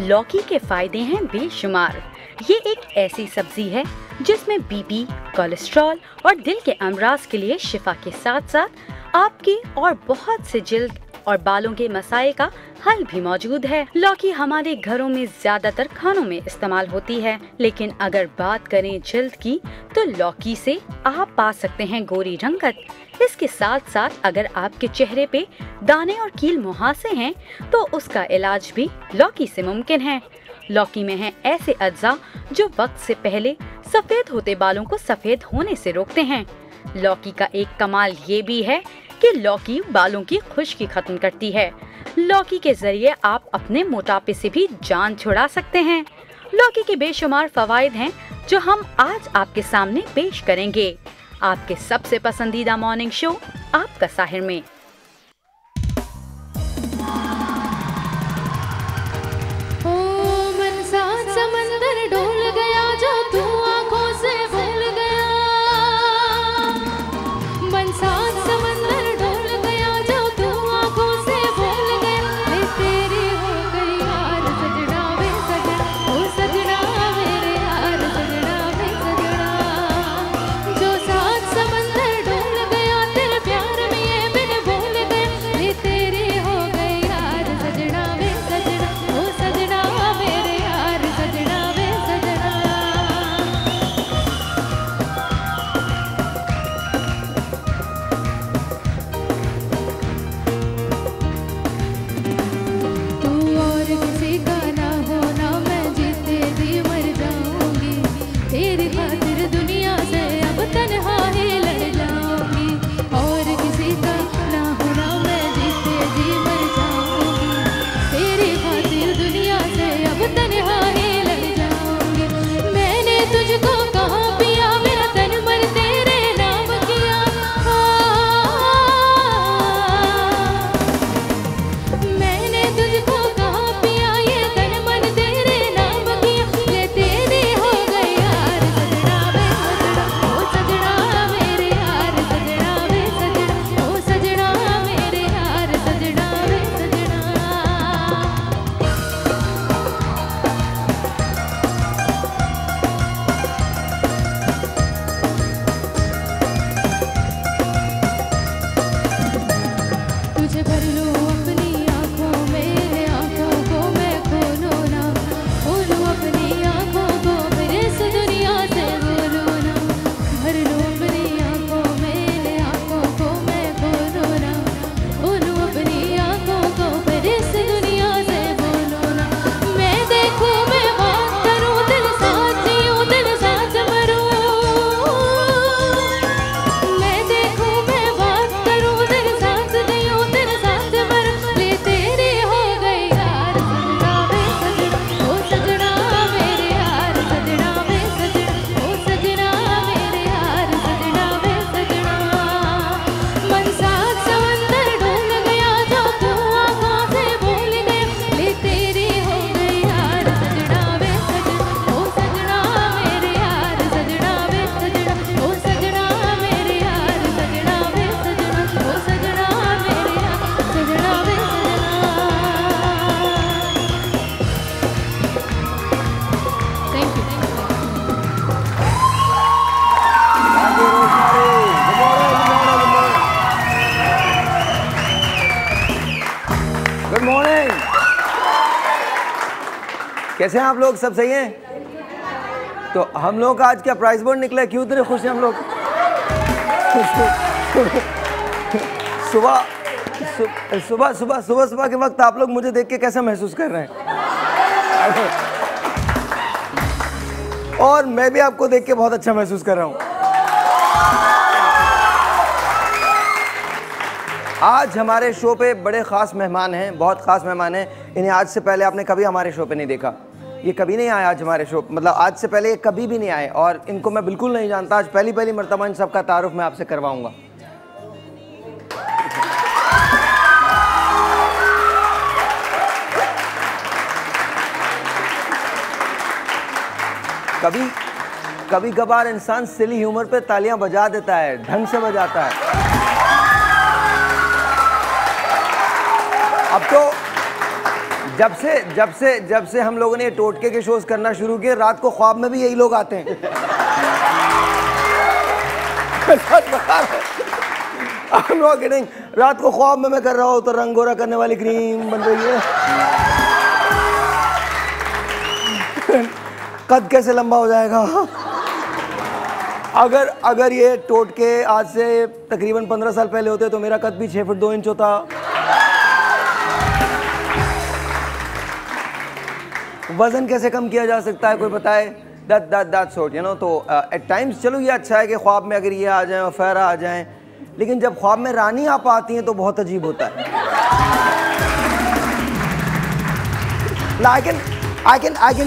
लौकी के फायदे हैं बेशुमार। ये एक ऐसी सब्जी है जिसमें बीपी, कोलेस्ट्रॉल और दिल के अमराज के लिए शिफा के साथ साथ आपकी और बहुत से जल्द और बालों के मसाइल का हल भी मौजूद है। लौकी हमारे घरों में ज्यादातर खानों में इस्तेमाल होती है, लेकिन अगर बात करें जल्द की तो लौकी से आप पा सकते हैं गोरी रंगत। इसके साथ साथ अगर आपके चेहरे पे दाने और कील मुहासे हैं तो उसका इलाज भी लौकी से मुमकिन है। लौकी में हैं ऐसे अज्जा जो वक्त से पहले सफेद होते बालों को सफेद होने से रोकते हैं। लौकी का एक कमाल ये भी है कि लौकी बालों की खुश्की खत्म करती है। लौकी के जरिए आप अपने मोटापे से भी जान छुड़ा सकते हैं। लौकी के बेशुमार फवाइद हैं जो हम आज आपके सामने पेश करेंगे आपके सबसे पसंदीदा मॉर्निंग शो आपका साहिर में। समंदर डोल गया जो तू आंखों से भूल गया, मनसात समंदर डोल गया जो तू आंखों से भूल गया। मैं तेरी हो गई यार सजना वे सजना, ओ सजना मेरे यार सजना वे सजना। जो सात समंदर डोल गया तेरे प्यार में ये बिन भूल गया। मैं तेरी हो गई यार सजना वे सजना, ओ सजना मेरे यार सजना वे सजना। तू और किसी का ना होना मैं जीते जी मर जाऊंगी, तेरी खातिर दुनिया से अब तन्हा ही लड़ जाऊंगी। और किसी का ना होना मैं जीते जी मर जाऊंगी, तेरी खातिर दुनिया से अब तन्हा ही लड़ जाऊंगी। मैंने तुझको कहाँ पिया मेरा तन मन तेरे नाम किया, मैंने तुझको कहाँ पिया ये तन मन तेरे नाम किया। ये तेरी हो गई यार सजना वे सजना, ओ सजना मेरे यार सजना वे सजना, ओ सजना मेरे यार सजना वे सजना। तुझे भर लूं अपनी आँखों में, आँखों को मैं खोलूं ना, खोलूं अपनी आँखों को फिर इस दुनिया से बोलूं ना। भर लूं अपनी आँखों में, आँखों को मैं खोलूं ना, खोलूं अपनी आँखों को फिर इस दुनिया से बोलूं ना। मैं देखूं मैं बात करूं दिल साथ जीऊं दिल साथ मरूं, मैं देखूं मैं बात करूं दिल साथ जीऊं दिल साथ मरूं। ले तेरी हो गई यार सजना वे सजना, ओ सजना मेरे यार सजना वे सजना, ओ सजना मेरे यार सजना वे सजना। मनसात समंदर डूब गया जो तू आंखों से भूल गया। ले तेरी हो गई यार सजना वे सजना, ओ सजना मेरे यार सजना वे सजना, ओ सजना मेरे यार सजना वे सजना, ओ सजना मेरे यार सजना वे सजना। Thank you. Good morning. कैसे हैं आप लोग? सब सही हैं? तो हम लोग का आज क्या प्राइस बोर्ड निकला है? क्यों इतने खुश हैं हम लोग? सुबह सुबह सुबह सुबह सुबह के वक्त आप लोग मुझे देख के कैसा महसूस कर रहे हैं? और मैं भी आपको देख के बहुत अच्छा महसूस कर रहा हूँ। आज हमारे शो पे बड़े ख़ास मेहमान हैं, बहुत ख़ास मेहमान हैं। इन्हें आज से पहले आपने कभी हमारे शो पे नहीं देखा, ये कभी नहीं आए आज हमारे शो, मतलब आज से पहले ये कभी भी नहीं आए और इनको मैं बिल्कुल नहीं जानता। आज पहली मर्तबा इन सबका तारुफ मैं आपसे करवाऊंगा। कभी कभार इंसान सिली ह्यूमर पे तालियां बजा देता है, ढंग से बजाता है। अब तो जब से हम लोगों ने टोटके के शोज करना शुरू किए, रात को ख्वाब में भी यही लोग आते हैं। I'm not kidding. रात को ख्वाब में मैं कर रहा हूँ तो रंग गोरा करने वाली क्रीम बन रही है। कद कैसे लंबा हो जाएगा। अगर ये टोटके आज से तकरीबन 15 साल पहले होते तो मेरा कद भी 6 फुट 2 इंच होता। वजन कैसे कम किया जा सकता है, कोई बताए? That's sort, you know। तो एट टाइम्स चलो ये अच्छा है कि ख्वाब में अगर ये आ जाएं और फहरा आ जाएं, लेकिन जब ख्वाब में रानी आप आती हैं तो बहुत अजीब होता है। I can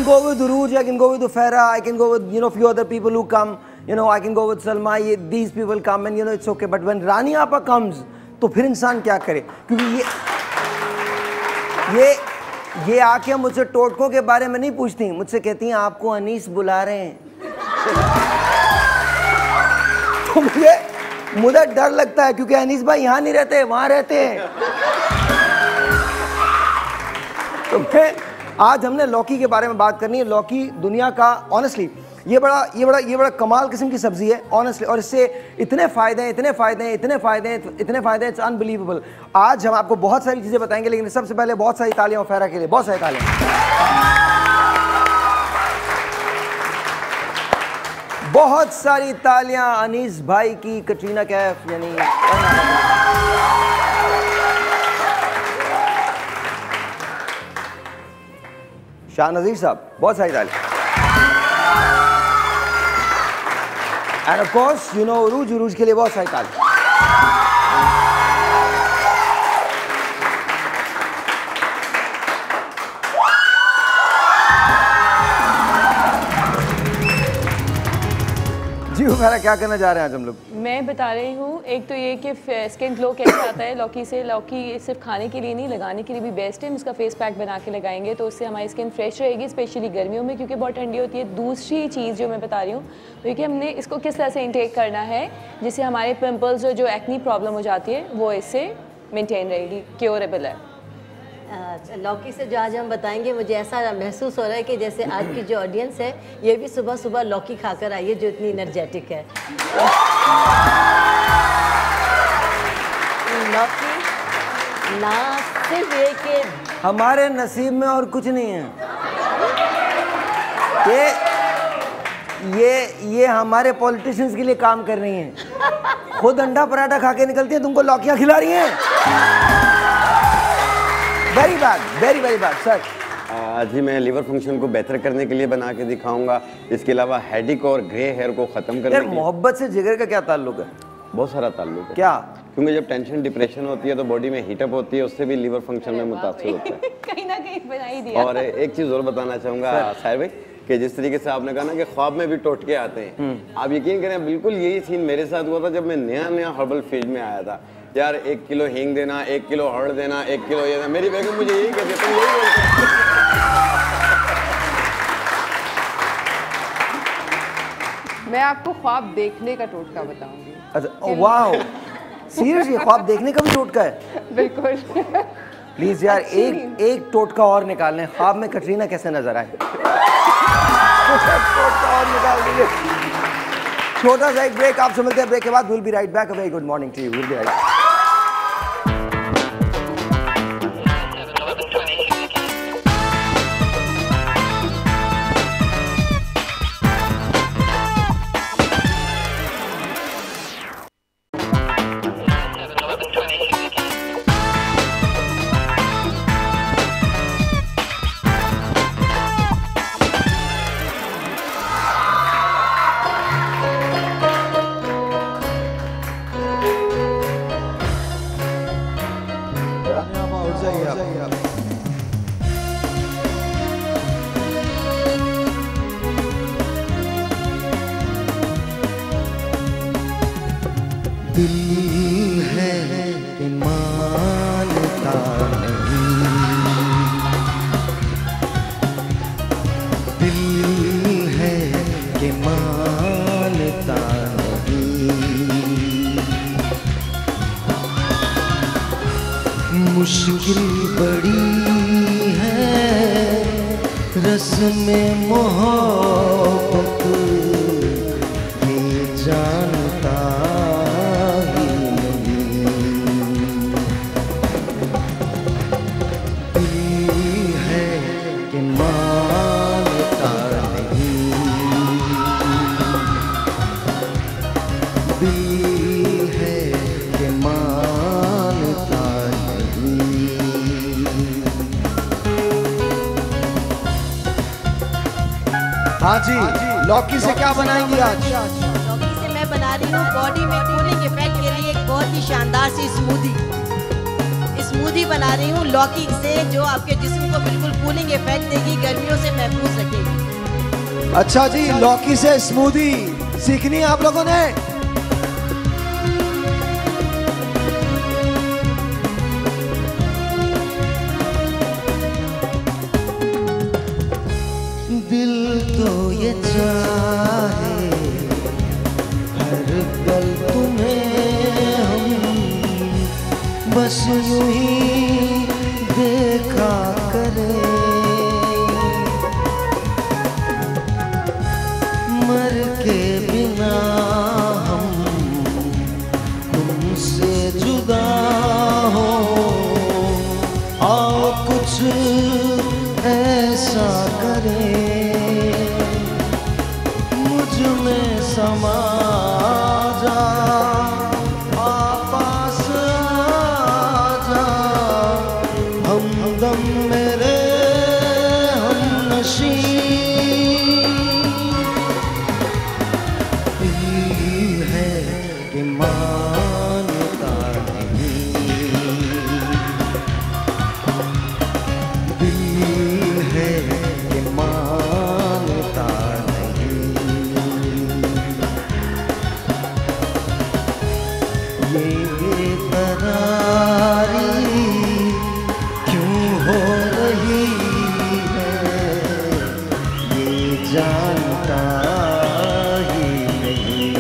go with Uruj, I can go with Farah, I can go with few other people who come, I can go with Salma, these people come and it's okay, but when Rani Apa comes तो फिर इंसान क्या करे, क्योंकि ये आके मुझसे टोटकों के बारे में नहीं पूछती, मुझसे कहती हैं आपको अनीस बुला रहे हैं। तो मुझे डर लगता है क्योंकि अनीस भाई यहाँ नहीं रहते, वहाँ रहते हैं। तो आज हमने लौकी के बारे में बात करनी है। लौकी दुनिया का ऑनेस्टली ये बड़ा कमाल किस्म की सब्जी है ऑनेस्टली, और इससे इतने फायदे हैं, इट्स अनबिलीवेबल। आज हम आपको बहुत सारी चीजें बताएंगे, लेकिन सबसे पहले बहुत सारी तालियां फहरा के लिए, बहुत सारी तालियां। बहुत सारी तालियां अनीस भाई की, कटरीना कैफ यानी शाह नज़ीर साहब, बहुत सारी तालियां। एंड ऑफ कोर्स उरूज के लिए बहुत सारी तालियां। जी मेरा क्या करना चाह रहे हैं आज हम लोग? मैं बता रही हूँ, एक तो ये कि स्किन ग्लो कैसे आता है लौकी से। लौकी सिर्फ खाने के लिए नहीं, लगाने के लिए भी बेस्ट है। हम इसका फेस पैक बना के लगाएंगे तो उससे हमारी स्किन फ्रेश रहेगी, स्पेशली गर्मियों में क्योंकि बहुत ठंडी होती है। दूसरी चीज़ जो मैं बता रही हूँ तो कि हमने इसको किस तरह से इंटेक करना है जिससे हमारे पिम्पल्स और जो एक्नी प्रॉब्लम हो जाती है वो इससे मेनटेन रहेगी, क्योरेबल है। लौकी से जो आज हम बताएंगे, मुझे ऐसा महसूस हो रहा है कि जैसे आज की जो ऑडियंस है ये भी सुबह सुबह लौकी खाकर आई है, जो इतनी एनर्जेटिक है। लौकी ना सिर्फ ये कि हमारे नसीब में और कुछ नहीं है, ये हमारे पॉलिटिशियंस के लिए काम कर रही हैं। खुद अंडा पराठा खा के निकलती हैं, तुमको लौकियां खिला रही हैं। Very bad sir. आज ही मैं लिवर फंक्शन को बेहतर करने के लिए बना के दिखाऊंगा। इसके अलावा हेडिक और ग्रे हेयर को खत्म करने के लिए। मोहब्बत से जिगर का क्या ताल्लुक है? बहुत सारा ताल्लुक है। क्या? क्योंकि जब टेंशन डिप्रेशन होती है तो बॉडी में हीटअप होती है, उससे भी लिवर फंक्शन में मुतासिर होता है। कहीं ना कहीं बना ही दिया। और एक चीज़ और बताना चाहूँगा साहिर भाई, कि जिस तरीके से आपने कहा ना कि ख्वाब में भी टोटके आते हैं, आप यकीन करें बिल्कुल यही सीन मेरे साथ हुआ था जब मैं नया हर्बल फील्ड में आया था। यार 1 किलो हींग देना, 1 किलो हर्ड देना, 1 किलो ये देना। मेरी बेगम मुझे यही कहती है, तुम यही बोलते। मैं आपको ख्वाब देखने का टोटका बताऊंगी। अच्छा, वाह, सीरियसली ख्वाब देखने का भी टोटका है? बिल्कुल। प्लीज यार एक टोटका और निकाल लें, ख्वाब में कटरीना कैसे नजर आए। टोटका और निकाल दीजिए। छोटा सा एक ब्रेक, आप समझते हैं ब्रेक के बाद will be right back. Very good morning to you, will be right. दिल है कि मानता नहीं, दिल है कि मानता नहीं, मुश्किल बड़ी है इसमें मोहब्बत ये जानता ही नहीं। दिल है कि मानता नहीं, दिल है कि मानता नहीं। हाँ जी, लौकी से क्या बनाएंगी आज? लौकी से मैं बना रही हूँ बॉडी में कूलिंग इफेक्ट के लिए एक बहुत ही शानदार सी स्मूदी बना रही हूँ लौकी से, जो आपके जिस्म को बिल्कुल कूलिंग इफेक्ट देगी, गर्मियों से महफूज रखेगी। अच्छा जी, लौकी से स्मूदी सीखनी है आप लोगों ने? दिल तो ये चाहे हर पल तुम्हें हम बस यूं ही देखा करें, मर के बिना हम तुमसे जुदा हो। आओ कुछ ऐसा करें, मुझ में समा जा, पास आ जा, हमदम मेरे हमनशी। दिल है कि मानता नहीं, दिल है कि मानता नहीं। ये बेकरारी क्यों हो रही है, ये जानता ही नहीं।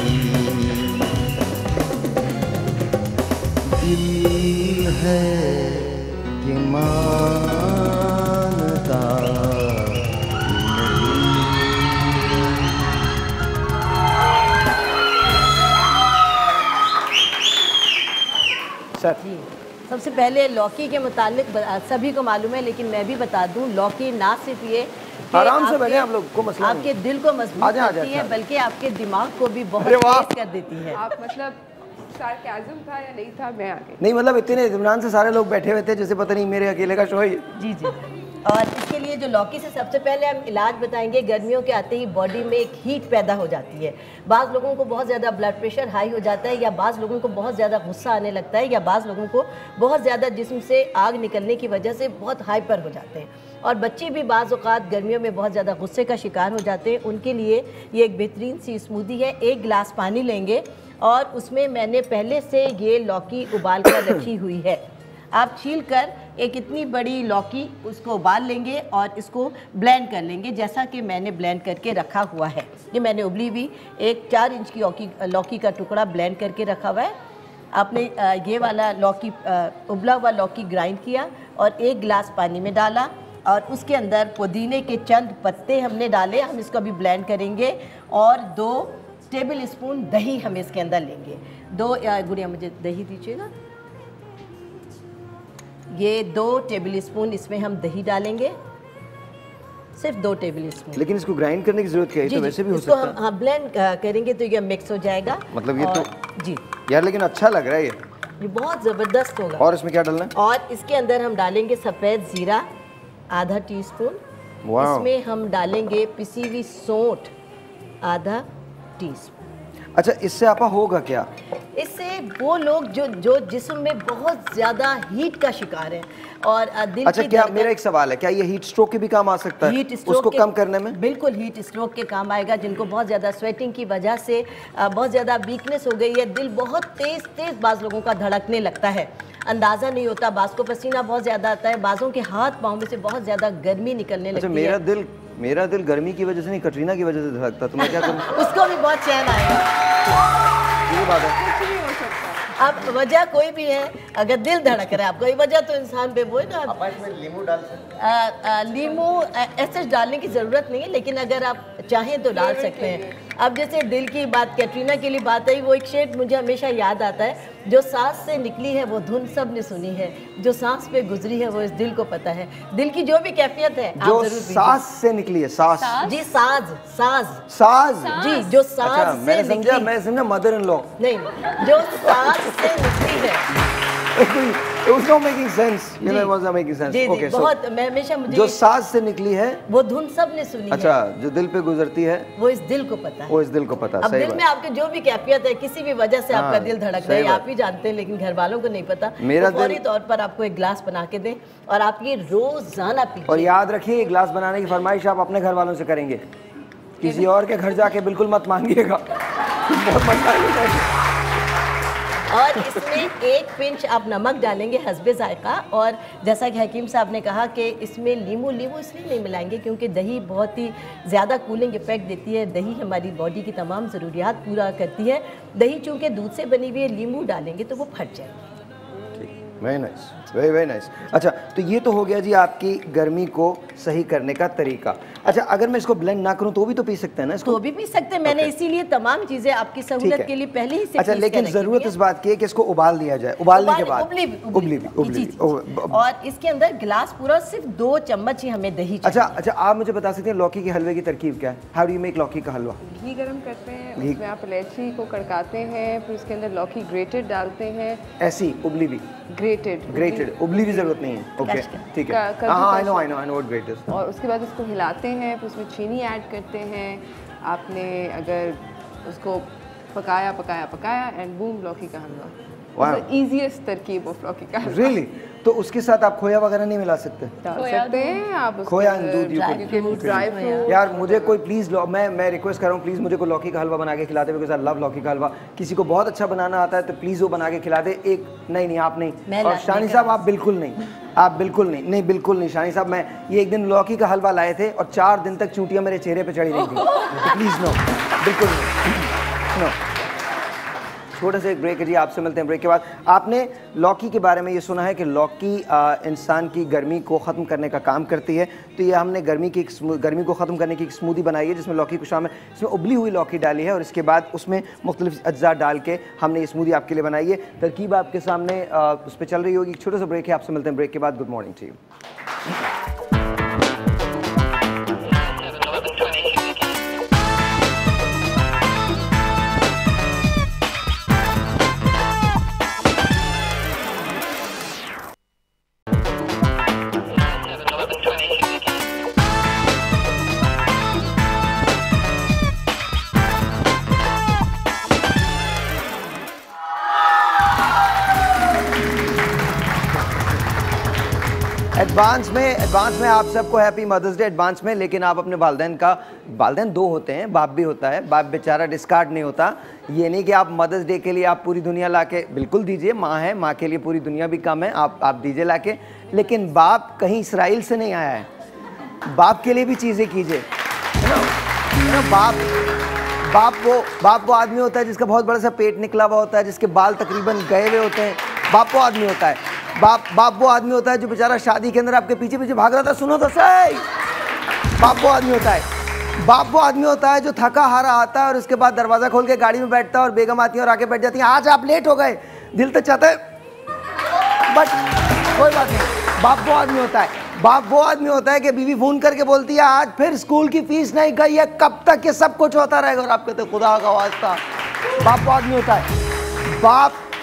दिल है कि मानता जी, सबसे पहले लौकी के मुतालिक सभी को मालूम है, लेकिन मैं भी बता दूं, लौकी ना सिर्फ ये कि आराम से बैठे, आप लोग को मसला नहीं। आपके दिल को मजबूत आ जाए, करती है, बल्कि आपके दिमाग को भी बहुत अरे वाह। तेज कर देती है। आप मतलब सार्केज़म था या नहीं था, मैं आगे नहीं मतलब इतने इत्मीनान से सारे लोग बैठे हुए थे जैसे पता नहीं मेरे अकेले का शो है। जी जी। और इसके लिए जो लौकी से सबसे पहले हम इलाज बताएंगे। गर्मियों के आते ही बॉडी में एक हीट पैदा हो जाती है। बाज़ लोगों को बहुत ज़्यादा ब्लड प्रेशर हाई हो जाता है, या बाज़ लोगों को बहुत ज़्यादा गुस्सा आने लगता है, या बाज़ लोगों को बहुत ज़्यादा जिस्म से आग निकलने की वजह से बहुत हाइपर हो जाते हैं। और बच्चे भी बाज़ औक़ात गर्मियों में बहुत ज़्यादा गुस्से का शिकार हो जाते हैं। उनके लिए ये एक बेहतरीन सी स्मूदी है। 1 गिलास पानी लेंगे और उसमें मैंने पहले से ये लौकी उबाल कर रखी हुई है। आप छील कर एक इतनी बड़ी लौकी उसको उबाल लेंगे और इसको ब्लेंड कर लेंगे, जैसा कि मैंने ब्लेंड करके रखा हुआ है। ये मैंने उबली हुई एक 4 इंच की लौकी का टुकड़ा ब्लेंड करके रखा हुआ है। आपने ये वाला लौकी उबला हुआ लौकी ग्राइंड किया और 1 गिलास पानी में डाला, और उसके अंदर पुदीने के चंद पत्ते हमने डाले। हम इसको अभी ब्लेंड करेंगे, और 2 टेबल स्पून दही हम इसके अंदर लेंगे। 2 गुड़िया मुझे दही दीजिएगा। ये 2 टेबल स्पून इसमें हम दही डालेंगे, सिर्फ 2 टेबल स्पून। लेकिन इसको ग्राइंड करने की जरूरत क्या है? तो वैसे भी हो इसको सकता है। हम ब्लेंड करेंगे तो ये मिक्स हो जाएगा। मतलब ये और, तो जी यार लेकिन अच्छा लग रहा है ये बहुत ज़बरदस्त होगा। और इसमें क्या डालना है? और इसके अंदर हम डालेंगे सफ़ेद ज़ीरा आधा टीस्पून। इसमें हम डालेंगे पिसी हुई सौंठ आधा टीस्पून। अच्छा, इससे आपा होगा क्या? इससे वो लोग जो जिस्म में बहुत ज़्यादा हीट का शिकार है और दिल अच्छा, की क्या धड़कन, मेरा एक सवाल है, क्या ये हीट स्ट्रोक के भी काम आ सकता है? हीट स्ट्रोक उसको के, कम करने में? बिल्कुल हीट स्ट्रोक के काम आएगा। जिनको बहुत ज़्यादा स्वेटिंग की वजह से बहुत ज़्यादा वीकनेस हो गई है, दिल बहुत तेज़ बाज़ लोगों का धड़कने लगता है, अंदाज़ा नहीं होता, बाज़ को पसीना बहुत ज़्यादा आता है, बाज़ों के हाथ पाँव में से बहुत ज़्यादा गर्मी निकलने लगती है। मेरा दिल गर्मी की वजह से नहीं, कटरीना की वजह से धड़कता, तो मैं क्या करूं? उसको भी बहुत चैन आएगा। ये बात है। कुछ भी हो सकता है। अब वजह कोई भी है, अगर दिल धड़क रहा है आपको, ये वजह तो इंसान पे वो है ना। आप इसमें नींबू डाल सकते हैं? नींबू ऐसे डालने की ज़रूरत नहीं है, लेकिन अगर आप चाहें तो डाल सकते हैं। अब जैसे दिल की बात, कैटरीना के लिए बात आई, वो एक शेर मुझे हमेशा याद आता है, जो सांस से निकली है वो धुन सब ने सुनी है, जो सांस पे गुजरी है वो इस दिल को पता है। दिल की जो भी कैफियत है जो आप जरूर सांस से निकली है, सांस जी, साज साज साज जी, जो सांस अच्छा, से मैं समझा मदर इन लॉ। नहीं, जो सांस से निकली है। It was not making sense. You know, it was not making sense. Ji, ji, Okay, so बहुत मैं हमेशा मुझे जो सांस से निकली है वो धुन सब ने सुनी अच्छा, है, जो दिल पे गुजरती है वो इस दिल को पता है। वो इस दिल को पता। अब सही दिल बात। में आपके जो भी कैफियत है, किसी भी वजह से आपका दिल धड़क रहा है, सही बात। आप ही जानते हैं, लेकिन घर वालों को नहीं पता। मेरा तो फौरी दिल- तौर पर आपको एक गिलास बना के दें और आप ये रोजाना और पीजिए। याद रखिए, ये गिलास बनाने की फरमाइश आप अपने घर वालों से करेंगे, किसी और के घर जाके बिल्कुल मत मांगिएगा। बहुत मजा आएगा। और इसमें एक पिंच आप नमक डालेंगे हस्बे जायका। और जैसा कि हकीम साहब ने कहा कि इसमें नींबू इसलिए नहीं मिलाएंगे क्योंकि दही बहुत ही ज़्यादा कूलिंग इफेक्ट देती है। दही हमारी बॉडी की तमाम ज़रूरियात पूरा करती है। दही चूँकि दूध से बनी हुई है, नींबू डालेंगे तो वो फट जाएगी। Very nice, very very nice. अच्छा, तो ये तो हो गया जी आपकी गर्मी को सही करने का तरीका। अच्छा, अगर मैं इसको ब्लेंड ना करूं तो भी तो पी सकते हैं ना इसको? तो भी पी सकते हैं। मैंने इसीलिए तमाम चीज़ें आपकी सहूलत के लिए पहले ही से अच्छा, पीस लेकिन के ज़रूरत रखी इस बात की है कि इसको उबाल दिया जाए, उबालने के बाद उबली उबली। और इसके अंदर गिलास पूरा सिर्फ 2 चम्मच ही हमें दही चाहिए। अच्छा, आप मुझे बता सकते हैं लौकी के हलवे की तरकीब क्या है? हाउ डू यू मेक लौकी का हलवा? घी गरम करते हैं, उसमें आप इलायची को कड़काते हैं, फिर उसके अंदर लौकी ग्रेटेड डालते हैं। ऐसी उबली भी? ग्रेटेड, उबली भी जरूरत नहीं है। ओके, ठीक है। हाँ, I know what great is. और उसके बाद उसको हिलाते हैं, फिर उसमें चीनी ऐड करते हैं। आपने अगर उसको पकाया एंड बूम, लौकी का हलवा। इजीएस्ट तरकीब ऑफ लौकी का हलवा। रियली? तो उसके साथ आप खोया वगैरह नहीं मिला सकते? डाल सकते हैं आप खोया एंड दूध। Dry fruit. यार मुझे कोई प्लीज़, मैं रिक्वेस्ट कर रहा हूँ, प्लीज़ मुझे कोई लौकी का हलवा बना के खिला दे, बिकॉज़ आई लव लौकी का हलवा। किसी को बहुत अच्छा बनाना आता है तो प्लीज़ वो बना के खिला दे। एक नहीं, आप नहीं, और शानी साहब आप बिल्कुल नहीं, आप बिल्कुल नहीं, बिल्कुल नहीं। शानी साहब, मैं ये एक दिन लौकी का हलवा लाए थे और 4 दिन तक चूंटियाँ मेरे चेहरे पर चढ़ी रही थी। प्लीज़ नो, बिल्कुल नहीं, नो। छोटा सा एक ब्रेक है जी, आपसे मिलते हैं ब्रेक के बाद। आपने लौकी के बारे में ये सुना है कि लौकी इंसान की गर्मी को ख़त्म करने का काम करती है। तो ये हमने गर्मी को ख़त्म करने की एक स्मूदी बनाई है जिसमें लौकी को शामिल, इसमें उबली हुई लौकी डाली है और इसके बाद उसमें मुख्तलिफ अज्जा डाल के हमने ये स्मूदी आपके लिए बनाई है। तरकीब आपके सामने उस पर चल रही होगी। छोटा सा ब्रेक है, आपसे मिलते हैं ब्रेक के बाद। Good morning to you. Advance में आप सबको हैप्पी मदर्स डे एडवांस में। लेकिन आप अपने वालिदैन 2 होते हैं, बाप भी होता है, बाप बेचारा डिस्कार्ड नहीं होता। ये नहीं कि आप मदर्स डे के लिए आप पूरी दुनिया लाके, बिल्कुल दीजिए, माँ है, माँ के लिए पूरी दुनिया भी कम है, आप दीजिए लाके। लेकिन बाप कहीं इसराइल से नहीं आया है, बाप के लिए भी चीज़ें कीजिए, है ना। बाप वो आदमी होता है जिसका बहुत बड़ा सा पेट निकला हुआ होता है, जिसके बाल तकरीबन गए हुए होते हैं। बाप वो आदमी होता है, बाप वो आदमी होता है जो बेचारा शादी के अंदर आपके पीछे भाग रहा था, सुनो तो सही। बाप वो आदमी होता है, बाप वो आदमी होता है जो थका हारा आता है और उसके बाद दरवाज़ा खोल के गाड़ी में बैठता है और बेगम आती है और आके बैठ जाती है, आज आप लेट हो गए। दिल तो चाहता है बट कोई बात नहीं। बाप वो आदमी होता है, बाप वो आदमी होता है कि बीवी फोन करके बोलती है आज फिर स्कूल की फीस नहीं गई है, कब तक ये सब कुछ होता रहेगा, और आप कहते हैं खुदा का वास्ता। बाप वो आदमी होता है।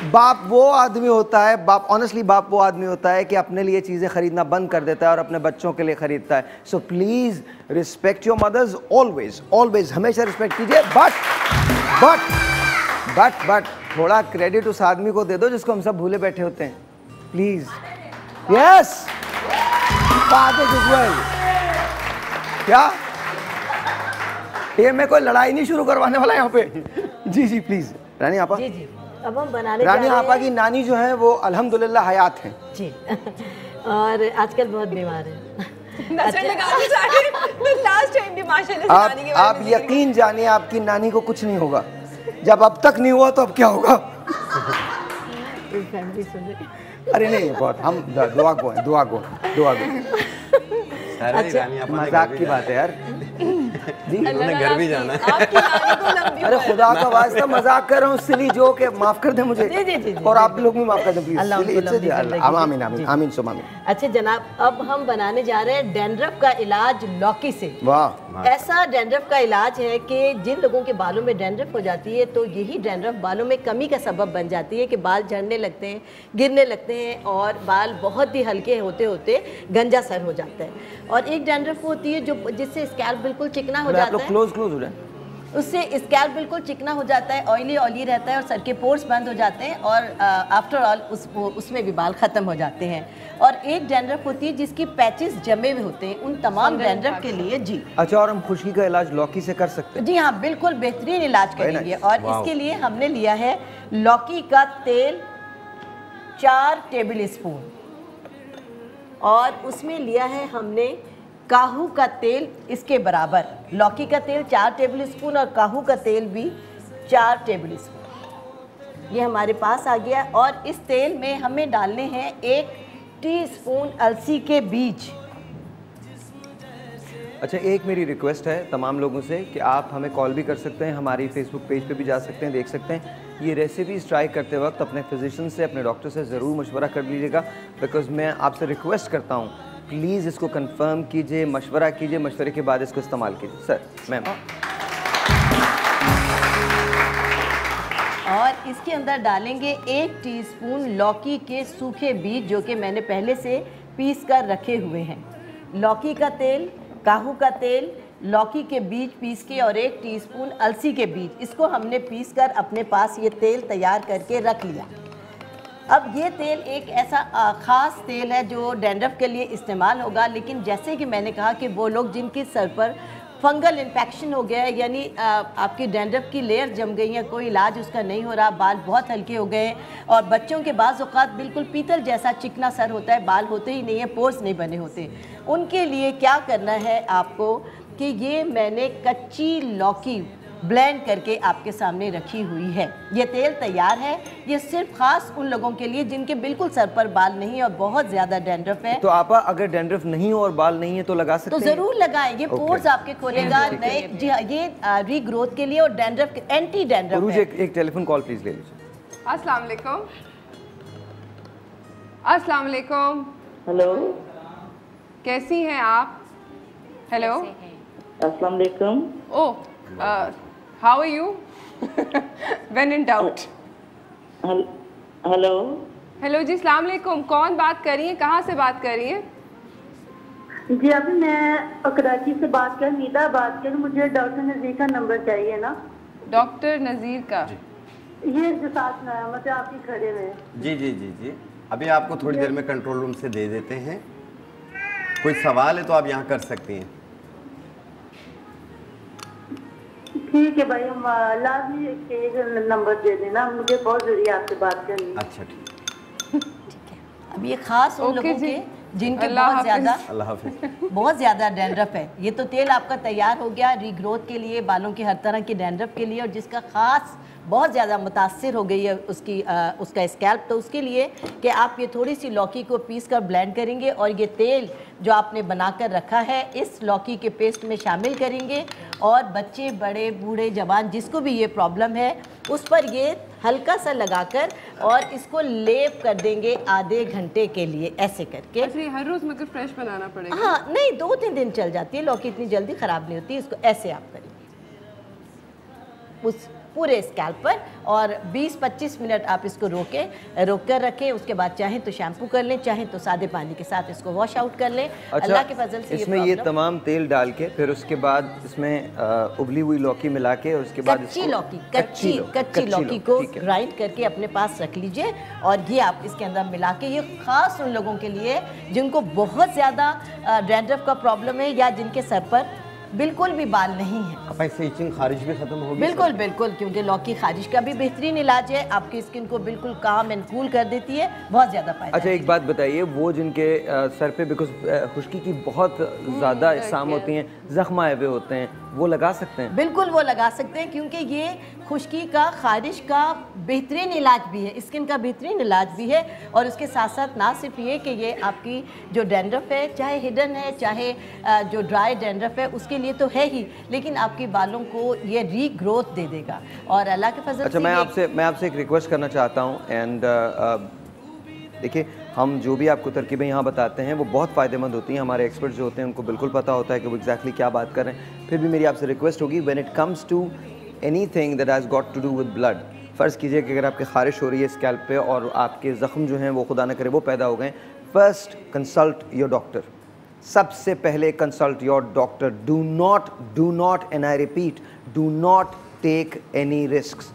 बाप वो आदमी होता है, बाप ऑनेस्टली बाप वो आदमी होता है कि अपने लिए चीज़ें खरीदना बंद कर देता है और अपने बच्चों के लिए खरीदता है। So please respect your mothers, always हमेशा रिस्पेक्ट कीजिए। बट थोड़ा क्रेडिट उस आदमी को दे दो जिसको हम सब भूले बैठे होते हैं, please. Yes, fathers is well. क्या ये मैं कोई लड़ाई नहीं शुरू करवाने वाला यहाँ पे। जी प्लीज। रानी आपा। जी अब हम बनाने रानी आपा की नानी जो है वो अल्हम्दुलिल्लाह हयात हैं जी और आजकल बहुत बीमार है। आप यकीन जानिए आपकी नानी को कुछ नहीं होगा। जब अब तक नहीं हुआ तो अब क्या होगा। पूरी फैमिली सुन रही है। अरे नहीं बहुत हम दुआ को हैं, दुआ को। अच्छा मजाक की बात है यार जी, उन्होंने घर भी जाना है। आपकी रानी को लंबी अरे खुदा का वास्ता मजाक कर रहा हूँ, सिली जोक है, माफ कर दे मुझे। जी। और आप लोग भी माफ कर दें अल्लाह उनको लंबी प्लीज। जिंदगी आमीन दे। आमीन आमीन सुम आमीन। अच्छा जनाब, अब हम बनाने जा रहे हैं डैंड्रफ का इलाज लौकी से। वाह। ऐसा डैंड्रफ का इलाज है कि जिन लोगों के बालों में डैंड्रफ हो जाती है तो यही डैंड्रफ बालों में कमी का सबब बन जाती है कि बाल झड़ने लगते हैं, गिरने लगते हैं और बाल बहुत ही हल्के होते होते गंजा सर हो जाता है। और एक डैंड्रफ होती है जो जिससे स्कैल्प बिल्कुल चिकना हो जाता है, क्लोज हो रहे हैं, उससे स्कैल्प बिल्कुल चिकना हो जाता है, ऑयली रहता है और सर के पोर्स बंद हो जाते हैं और आफ्टर ऑल उसमें भी बाल ख़त्म हो जाते हैं। और एक डैंड्रफ होती है जिसकी पैचेस जमे हुए होते हैं, उन तमाम डैंड्रफ के लिए जी। अच्छा, और हम खुश्की का इलाज लौकी से कर सकते हैं? जी हाँ, बिल्कुल बेहतरीन इलाज करेंगे। और इसके लिए हमने लिया है लौकी का तेल 4 टेबल स्पून और उसमें लिया है हमने काहू का तेल इसके बराबर। लौकी का तेल 4 टेबल स्पून और काहू का तेल भी 4 टेबल स्पून, ये हमारे पास आ गया। और इस तेल में हमें डालने हैं 1 टीस्पून अलसी के बीज। अच्छा, एक मेरी रिक्वेस्ट है तमाम लोगों से कि आप हमें कॉल भी कर सकते हैं, हमारी फेसबुक पेज पे भी जा सकते हैं, देख सकते हैं। ये रेसिपीज़ ट्राई करते वक्त अपने फिजिशियन से, अपने डॉक्टर से ज़रूर मशवरा कर लीजिएगा, बिकॉज मैं आपसे रिक्वेस्ट करता हूँ प्लीज़ इसको कंफर्म कीजिए, मशवरा कीजिए, मशवरे के बाद इसको इस्तेमाल कीजिए। Sir ma'am. और इसके अंदर डालेंगे 1 टीस्पून लौकी के सूखे बीज जो कि मैंने पहले से पीस कर रखे हुए हैं। लौकी का तेल, काहू का तेल, लौकी के बीज पीस के और 1 टीस्पून अलसी के बीज, इसको हमने पीस कर अपने पास ये तेल तैयार करके रख लिया। अब ये तेल एक ऐसा ख़ास तेल है जो डैंड्रफ के लिए इस्तेमाल होगा, लेकिन जैसे कि मैंने कहा कि वो लोग जिनके सर पर फंगल इन्फेक्शन हो गया है, यानी आपकी डैंड्रफ की लेयर जम गई है, कोई इलाज उसका नहीं हो रहा, बाल बहुत हल्के हो गए और बच्चों के बाज़ औक़ात बिल्कुल पीतल जैसा चिकना सर होता है, बाल होते ही नहीं है, पोर्स नहीं बने होते। उनके लिए क्या करना है आपको कि ये मैंने कच्ची लौकी ब्लेंड करके आपके सामने रखी हुई है। ये तेल तैयार है, ये सिर्फ खास उन लोगों के लिए जिनके बिल्कुल सर पर बाल नहीं है और बहुत ज़्यादा डैंड्रफ है। तो आप अगर डैंड्रफ नहीं हो और बाल नहीं है तो लगा सकते हैं? तो ज़रूर लगाएं, ये पोर्स आपके खोलेगा नए। जी हाँ, ये रीग्रोथ के लिए और डैंड्रफ एंटी डैंड्रफ है। एक टेलीफोन कॉल प्लीज ले लीजिए। अस्सलाम वालेकुम। अस्सलाम वालेकुम। हेलो, कैसी हैं आप? हेलो, अस्सलाम वालेकुम। Oh, how are you? When in doubt. Hello hello जी, अस्सलाम वालेकुम। कौन बात कर रही है, कहाँ से बात कर रही हैं? जी, अभी मैं कराची से बात कर, नीदा बात कर। मुझे डॉक्टर नज़ीर का नंबर चाहिए ना। डॉक्टर नज़ीर का? ये जो साथ में मतलब आपके खड़े हुए। जी जी जी जी, अभी आपको थोड़ी देर में कंट्रोल रूम से दे देते हैं। कोई सवाल है तो आप यहाँ कर सकती हैं। ठीक है भाई, हम लाजमी एक नंबर दे देना, मुझे बहुत जरूरी है आपसे बात करनी। अच्छा ठीक है। अब ये खास उन लोगों के जिनके बहुत ज़्यादा डैंड्रफ है। ये तो तेल आपका तैयार हो गया रीग्रोथ के लिए, बालों की हर तरह की डैंड्रफ के लिए, और जिसका ख़ास बहुत ज़्यादा मुतासिर हो गई है उसका स्कैल्प, तो उसके लिए कि आप ये थोड़ी सी लौकी को पीस कर ब्लेंड करेंगे और ये तेल जो आपने बनाकर रखा है इस लौकी के पेस्ट में शामिल करेंगे और बच्चे, बड़े, बूढ़े, जवान जिसको भी ये प्रॉब्लम है उस पर ये हल्का सा लगाकर और इसको लेप कर देंगे आधे घंटे के लिए, ऐसे करके। अच्छा, हर रोज़ मतलब फ्रेश बनाना पड़ेगा? हाँ, नहीं, 2-3 दिन चल जाती है लौकी, इतनी जल्दी ख़राब नहीं होती। इसको ऐसे आप करेंगे उस पूरे स्कैल्प पर और 20-25 मिनट आप इसको रोक कर रखें। उसके बाद चाहें तो शैम्पू कर लें, चाहें तो सादे पानी के साथ इसको वॉश आउट कर लें। अच्छा, अल्लाह के फजल से इसमें ये तमाम तेल डाल के फिर उसके बाद इसमें उबली हुई लौकी मिला के और उसके बाद कच्ची लौकी को ग्राइंड करके अपने पास रख लीजिए और ये आप इसके अंदर मिला के, ये ख़ास उन लोगों के लिए जिनको बहुत ज़्यादा डैंड्रफ का प्रॉब्लम है या जिनके सर पर बिल्कुल भी बाल नहीं है। इससे इचिंग, खारिश भी खत्म होगी? बिल्कुल बिल्कुल, क्योंकि लौकी खारिश का भी बेहतरीन इलाज है, आपकी स्किन को बिल्कुल काम एंड कूल कर देती है, बहुत ज़्यादा फायदा। अच्छा, एक बात बताइए, वो जिनके सर पे बिकॉज खुश्की की बहुत ज़्यादा इल्ज़ाम होती हैं, ज़ख्म आए हुए होते हैं, वो लगा सकते हैं? बिल्कुल वो लगा सकते हैं, क्योंकि ये खुश्की का, खारिश का बेहतरीन इलाज भी है, स्किन का बेहतरीन इलाज भी है। और उसके साथ साथ ना सिर्फ ये कि ये आपकी जो डैंड्रफ है, चाहे हिडन है चाहे जो ड्राई डैंड्रफ है, उसके लिए तो है ही, लेकिन आपके बालों को ये रीग्रोथ दे देगा। और अल्लाह के फजल से। अच्छा, मैं आपसे एक रिक्वेस्ट करना चाहता हूँ। एंड देखिए, हम जो भी आपको तरकीबें यहाँ बताते हैं वो बहुत फ़ायदेमंद होती हैं। हमारे एक्सपर्ट्स जो होते हैं उनको बिल्कुल पता होता है कि वो एग्जैक्टली क्या बात कर रहे हैं। फिर भी मेरी आपसे रिक्वेस्ट होगी, when it comes to anything that has got to do with blood, फ़र्ज़ कीजिए कि अगर आपकी खारिश हो रही है स्कैल्प पे और आपके ज़ख्म जो हैं वो खुदा न करे वो पैदा हो गए, फर्स्ट कंसल्ट योर डॉक्टर। सबसे पहले consult your doctor. Do not and I repeat, do not take any risks.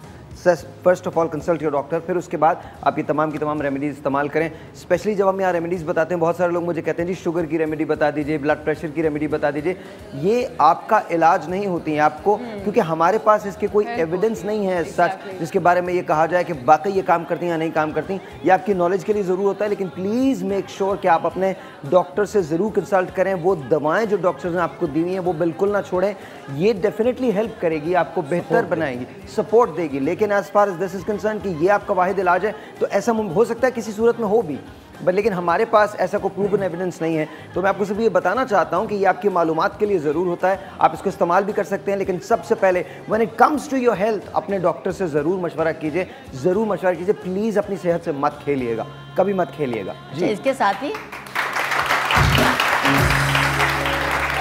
First of all consult your doctor. फिर उसके बाद आप ये तमाम की तमाम रेमेडीज़ इस्तेमाल करें। स्पेशली जब हम यहाँ रेमेडीज़ बताते हैं, बहुत सारे लोग मुझे कहते हैं जी शुगर की रेमेडी बता दीजिए, ब्लड प्रेशर की रेमेडी बता दीजिए। ये आपका इलाज नहीं होती हैं आपको, क्योंकि हमारे पास इसके कोई एविडेंस नहीं है सच जिसके बारे में ये कहा जाए कि वाकई ये काम करती हैं या नहीं काम करती। ये आपकी नॉलेज के लिए ज़रूर होता है, लेकिन प्लीज़ मेक श्योर कि आप अपने डॉक्टर से ज़रूर कंसल्ट करें। वो दवाएँ जो डॉक्टर्स ने आपको दी हुई हैं वो बिल्कुल ना छोड़ें। ये डेफिनेटली हेल्प करेगी, आपको बेहतर बनाएगी, सपोर्ट देगी। लेकिन as far as this is concern कि ये आपका वाहिद इलाज है, तो ऐसा हो सकता है किसी सूरत में हो भी, बट लेकिन हमारे पास ऐसा कोई प्रूवन एविडेंस नहीं है। तो मैं आपको सिर्फ ये बताना चाहता हूँ कि ये आपकी मालूमात के लिए ज़रूर होता है, आप इसको इस्तेमाल भी कर सकते हैं। लेकिन सबसे पहले when it comes to your health, अपने डॉक्टर से ज़रूर मशवरा कीजिए, ज़रूर मशवरा कीजिए। प्लीज़ अपनी सेहत से मत खेलिएगा, कभी मत खेलिएगा जी। इसके साथ ही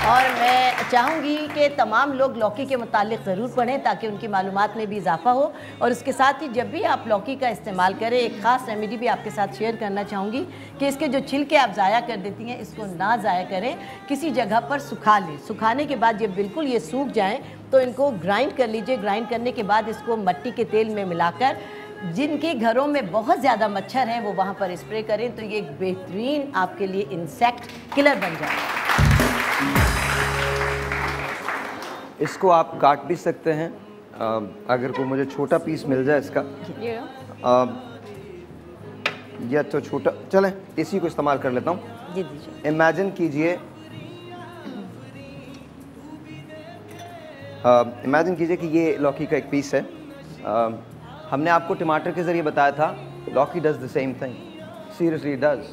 और मैं चाहूँगी कि तमाम लोग लौकी के मुतालिक ज़रूर पढ़ें ताकि उनकी मालूमात में भी इजाफा हो। और उसके साथ ही जब भी आप लौकी का इस्तेमाल करें, एक ख़ास रेमेडी भी आपके साथ शेयर करना चाहूँगी कि इसके जो छिलके आप ज़ाया कर देती हैं, इसको ना ज़ाया करें, किसी जगह पर सुखा लें। सुखाने के बाद जब बिल्कुल ये सूख जाएँ तो इनको ग्राइंड कर लीजिए। ग्राइंड करने के बाद इसको मिट्टी के तेल में मिलाकर, जिनके घरों में बहुत ज़्यादा मच्छर हैं वो वहाँ पर स्प्रे करें, तो ये एक बेहतरीन आपके लिए इंसेक्ट किलर बन जाए। इसको आप काट भी सकते हैं, अगर कोई मुझे छोटा पीस मिल जाए इसका, या तो छोटा, चलें इसी को इस्तेमाल कर लेता हूँ। जी दीजिए। इमेजिन कीजिए कि ये लौकी का एक पीस है। हमने आपको टमाटर के ज़रिए बताया था, लौकी does the same thing, seriously does.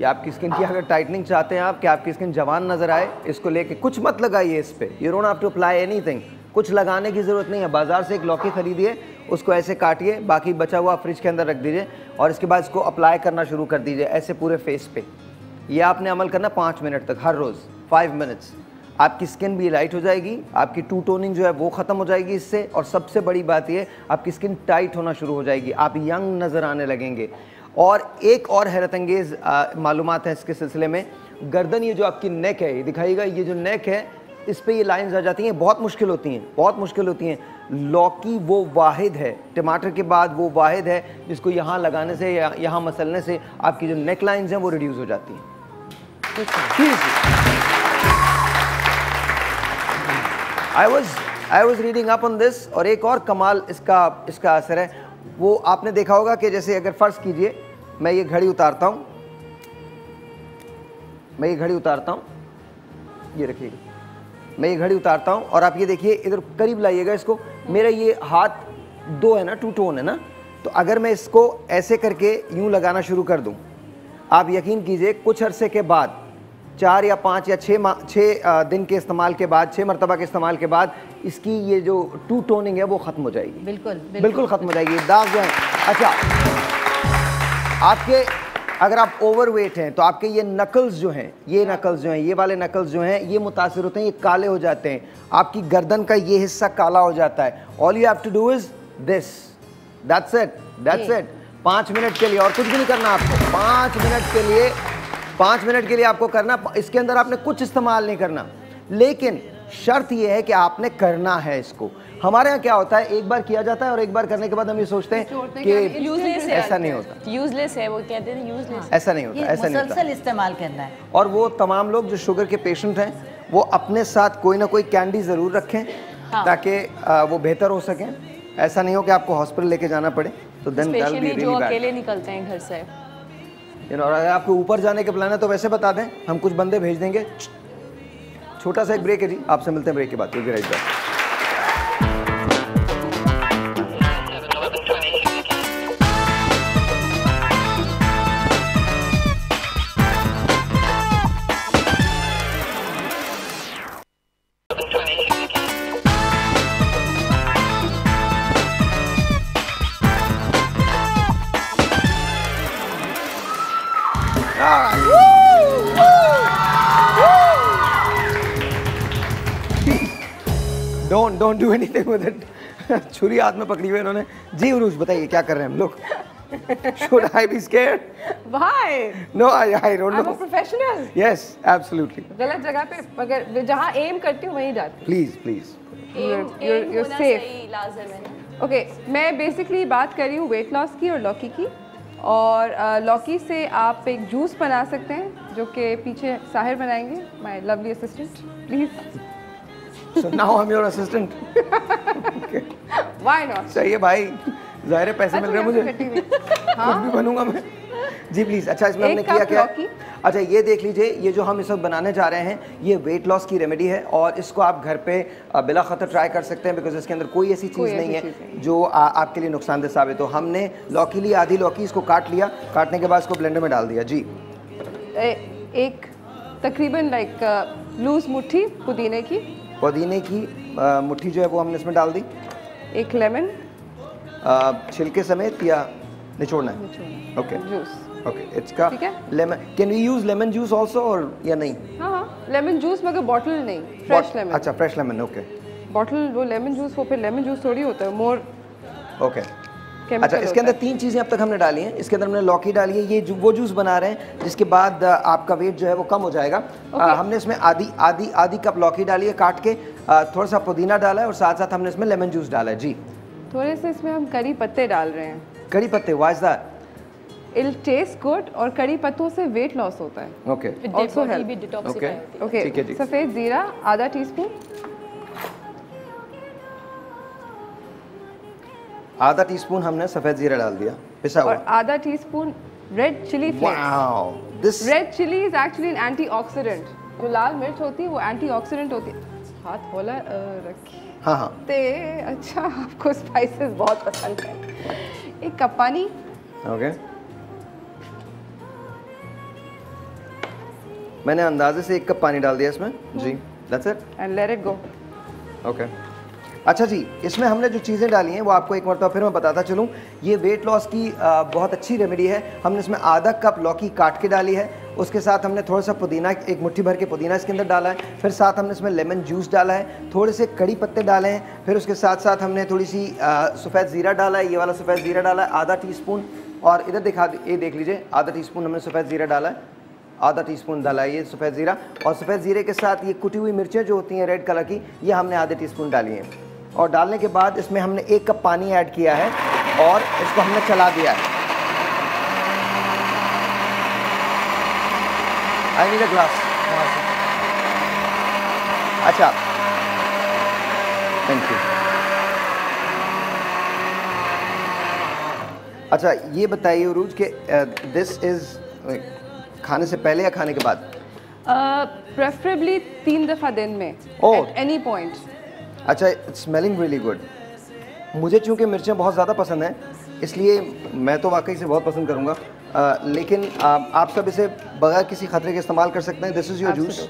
या आपकी स्किन की अगर टाइटनिंग चाहते हैं आप कि आपकी स्किन जवान नज़र आए, इसको लेके कुछ मत लगाइए इस पे, you don't have to apply anything, कुछ लगाने की ज़रूरत नहीं है। बाज़ार से एक लौकी खरीदिए, उसको ऐसे काटिए, बाकी बचा हुआ फ्रिज के अंदर रख दीजिए और इसके बाद इसको अप्लाई करना शुरू कर दीजिए ऐसे पूरे फेस पे। ये आपने अमल करना 5 मिनट तक, हर रोज़ 5 मिनट्स। आपकी स्किन भी लाइट हो जाएगी, आपकी टू टोनिंग जो है वो ख़त्म हो जाएगी इससे, और सबसे बड़ी बात ये, आपकी स्किन टाइट होना शुरू हो जाएगी, आप यंग नज़र आने लगेंगे। और एक और हैरत अंगेज़ मालूमात है इसके सिलसिले में, गर्दन, ये जो आपकी नेक है, ये दिखाइएगा, ये जो नेक है इस पे ये लाइंस आ जाती हैं, बहुत मुश्किल होती हैं, बहुत मुश्किल होती हैं। लौकी वो वाहिद है, टमाटर के बाद वो वाहिद है जिसको यहाँ लगाने से या यहाँ मसलने से आपकी जो नेक लाइंस हैं वो रिड्यूस हो जाती हैं। I was reading up on this. और एक और कमाल इसका असर है, वो आपने देखा होगा कि जैसे अगर फ़र्ज़ कीजिए मैं ये घड़ी उतारता हूँ, ये रखिएगा, मैं ये घड़ी उतारता हूँ और आप ये देखिए, इधर करीब लाइएगा इसको, मेरा ये हाथ 2 है ना, 2 टोन है ना, तो अगर मैं इसको ऐसे करके यूँ लगाना शुरू कर दूँ, आप यकीन कीजिए कुछ अरसे के बाद, 4 या 5 या 6 दिन के इस्तेमाल के बाद, 6 मरतबा के इस्तेमाल के बाद इसकी ये जो 2 टोनिंग है वो ख़त्म हो जाएगी। बिल्कुल ख़त्म हो जाएगी, दाग जो है। अच्छा, आपके अगर आप ओवरवेट हैं तो आपके ये नकल्स जो हैं, ये वाले नकल्स जो हैं ये मुतासिर होते हैं, ये काले हो जाते हैं, आपकी गर्दन का ये हिस्सा काला हो जाता है। All you have to do is this, that's it. 5 minute के लिए, और कुछ भी नहीं करना आपको, 5 मिनट के लिए आपको करना। इसके अंदर आपने कुछ इस्तेमाल नहीं करना, लेकिन शर्त यह है कि आपने करना है इसको। हमारे यहाँ क्या होता है, एक बार किया जाता है और एक बार करने के बाद हम ये सोचते हैं कि ऐसा नहीं होता, यूजलेस है, वो कहते हैं यूजलेस। ऐसा नहीं होता, ऐसा नहीं होता, मुसलसल इस्तेमाल करना है। और वो तमाम लोग जो शुगर के पेशेंट हैं वो अपने साथ कोई ना कोई कैंडी ज़रूर रखें, ताकि वो बेहतर हो सकें। ऐसा नहीं हो कि आपको हॉस्पिटल लेके जाना पड़े, तो then that be really bad. अकेले निकलते हैं घर से, और अगर आपको ऊपर जाने के प्लान है तो वैसे बता दें, हम कुछ बंदे भेज देंगे, छोटा सा एक ब्रेक है जी, आपसे मिलते हैं ब्रेक के बाद। Will be right back. Don't do anything with it. छुरी हाथ में पकड़ी हुई इन्होंने। जी उरूज बताइए क्या कर रहे हैं हम लोग? Should I be scared? Why? No, I don't know. I'm a professional. Yes, absolutely. गलत जगह पे अगर जहाँ एम करती हूँ वहीं जाती हूँ। Please, please. You're safe. Okay, मैं बेसिकली बात कर रही हूँ वेट लॉस की और लौकी की। और लौकी से आप एक जूस बना सकते हैं जो कि पीछे साहिर बनाएंगे, my lovely assistant. Please. So now I'm your assistant. Okay. Why not? सही है भाई, ज़ाहिर है पैसे मिल रहे हैं मुझे, खुद भी बनूंगा मैं। जी प्लीज़। अच्छा इसमें हमने किया क्या? अच्छा ये देख लीजिए, ये जो हम इस वक्त बनाने जा रहे हैं ये वेट लॉस की रेमेडी है और इसको आप घर पे बिला खतर ट्राई कर सकते हैं बिकॉज इसके अंदर कोई ऐसी चीज़ नहीं है जो आपके लिए नुकसानदेह साबित हो। हमने लौकी ली, आधी लौकी, इसको काट लिया, काटने के बाद इसको ब्लेंडर में डाल दिया। जी एक तकरीबन लूज मुट्ठी पुदीने की मुट्ठी जो है वो हमने इसमें डाल दी। एक लेमन छिलके समेत या निचोड़ना है? Okay juice. ओके इसका lemon, can we use lemon juice also और या नहीं? हाँ लेमन जूस मगर बॉटल नहीं, फ्रेश लेमन। अच्छा फ्रेश लेमन। ओके बॉटल वो लेमन जूस, वो फिर लेमन जूस थोड़ी होता है, मोर ओके। अच्छा इसके अंदर 3 चीज़ें अब तक हमने डाली हैं। इसके अंदर हमने लौकी डाली है, ये वो जूस बना रहे हैं जिसके बाद आपका वेट जो है वो कम हो जाएगा। हमने इसमें आधी कप लौकी डाली है काट के, थोड़ा सा पुदीना डाला है और साथ साथ हमने इसमें लेमन जूस डाला है। जी थोड़े से इसमें हम करी पत्ते डाल रहे हैं। करी पत्ते, why is that? It'll taste good और करी पत्तों से वेट लॉस होता है। Okay also help। ओके सफ़ेद ज़ीरा आधा टीस्पून, आधा टीस्पून हमने सफ़ेद ज़ीरा डाल दिया पिसा हुआ, और आधा teaspoon red chili flakes. This red chili is actually an antioxidant. जो लाल मिर्च होती है वो एंटीऑक्सीडेंट होती है। हाथ खोला रखिए। हाँ ते अच्छा आपको स्पाइसेस बहुत पसंद है। एक कप पानी। ओके मैंने अंदाजे से 1 कप पानी डाल दिया इसमें। जी that's it and let it go. Okay अच्छा जी, इसमें हमने जो चीज़ें डाली हैं वो आपको एक मरतबा फिर मैं बताता चलूँ। ये वेट लॉस की बहुत अच्छी रेमेडी है। हमने इसमें आधा कप लौकी काट के डाली है, उसके साथ हमने थोड़ा सा पुदीना, एक मुट्ठी भर के पुदीना इसके अंदर डाला है, फिर साथ हमने इसमें लेमन जूस डाला है, थोड़े से कड़ी पत्ते डाले हैं, फिर उसके साथ साथ हमने थोड़ी सी सफ़ेद ज़ीरा डाला है, ये वाला सफ़ेद ज़ीरा डाला है आधा टीस्पून, और इधर ये देख लीजिए आधा टीस्पून हमने सफ़ेद ज़ीरा डाला है, आधा टीस्पून डाला है ये सफ़ेद ज़ीरा, और सफ़ेद ज़ीरे के साथ ये कुटी हुई मिर्चें जो होती हैं रेड कलर की, ये हमने आधे टीस्पून डाली हैं। और डालने के बाद इसमें हमने 1 कप पानी ऐड किया है और इसको हमने चला दिया है। I need a glass. अच्छा थैंक यू। अच्छा ये बताइए उरूज के दिस इज खाने से पहले या खाने के बाद? प्रेफरेबली 3 दफ़ा दिन में एट एनी पॉइंट। अच्छा इट्स स्मेलिंग रियली गुड। मुझे चूँकि मिर्चें बहुत ज़्यादा पसंद हैं इसलिए मैं तो वाकई से बहुत पसंद करूँगा, लेकिन आप सब इसे बगैर किसी खतरे के इस्तेमाल कर सकते हैं। This is your juice,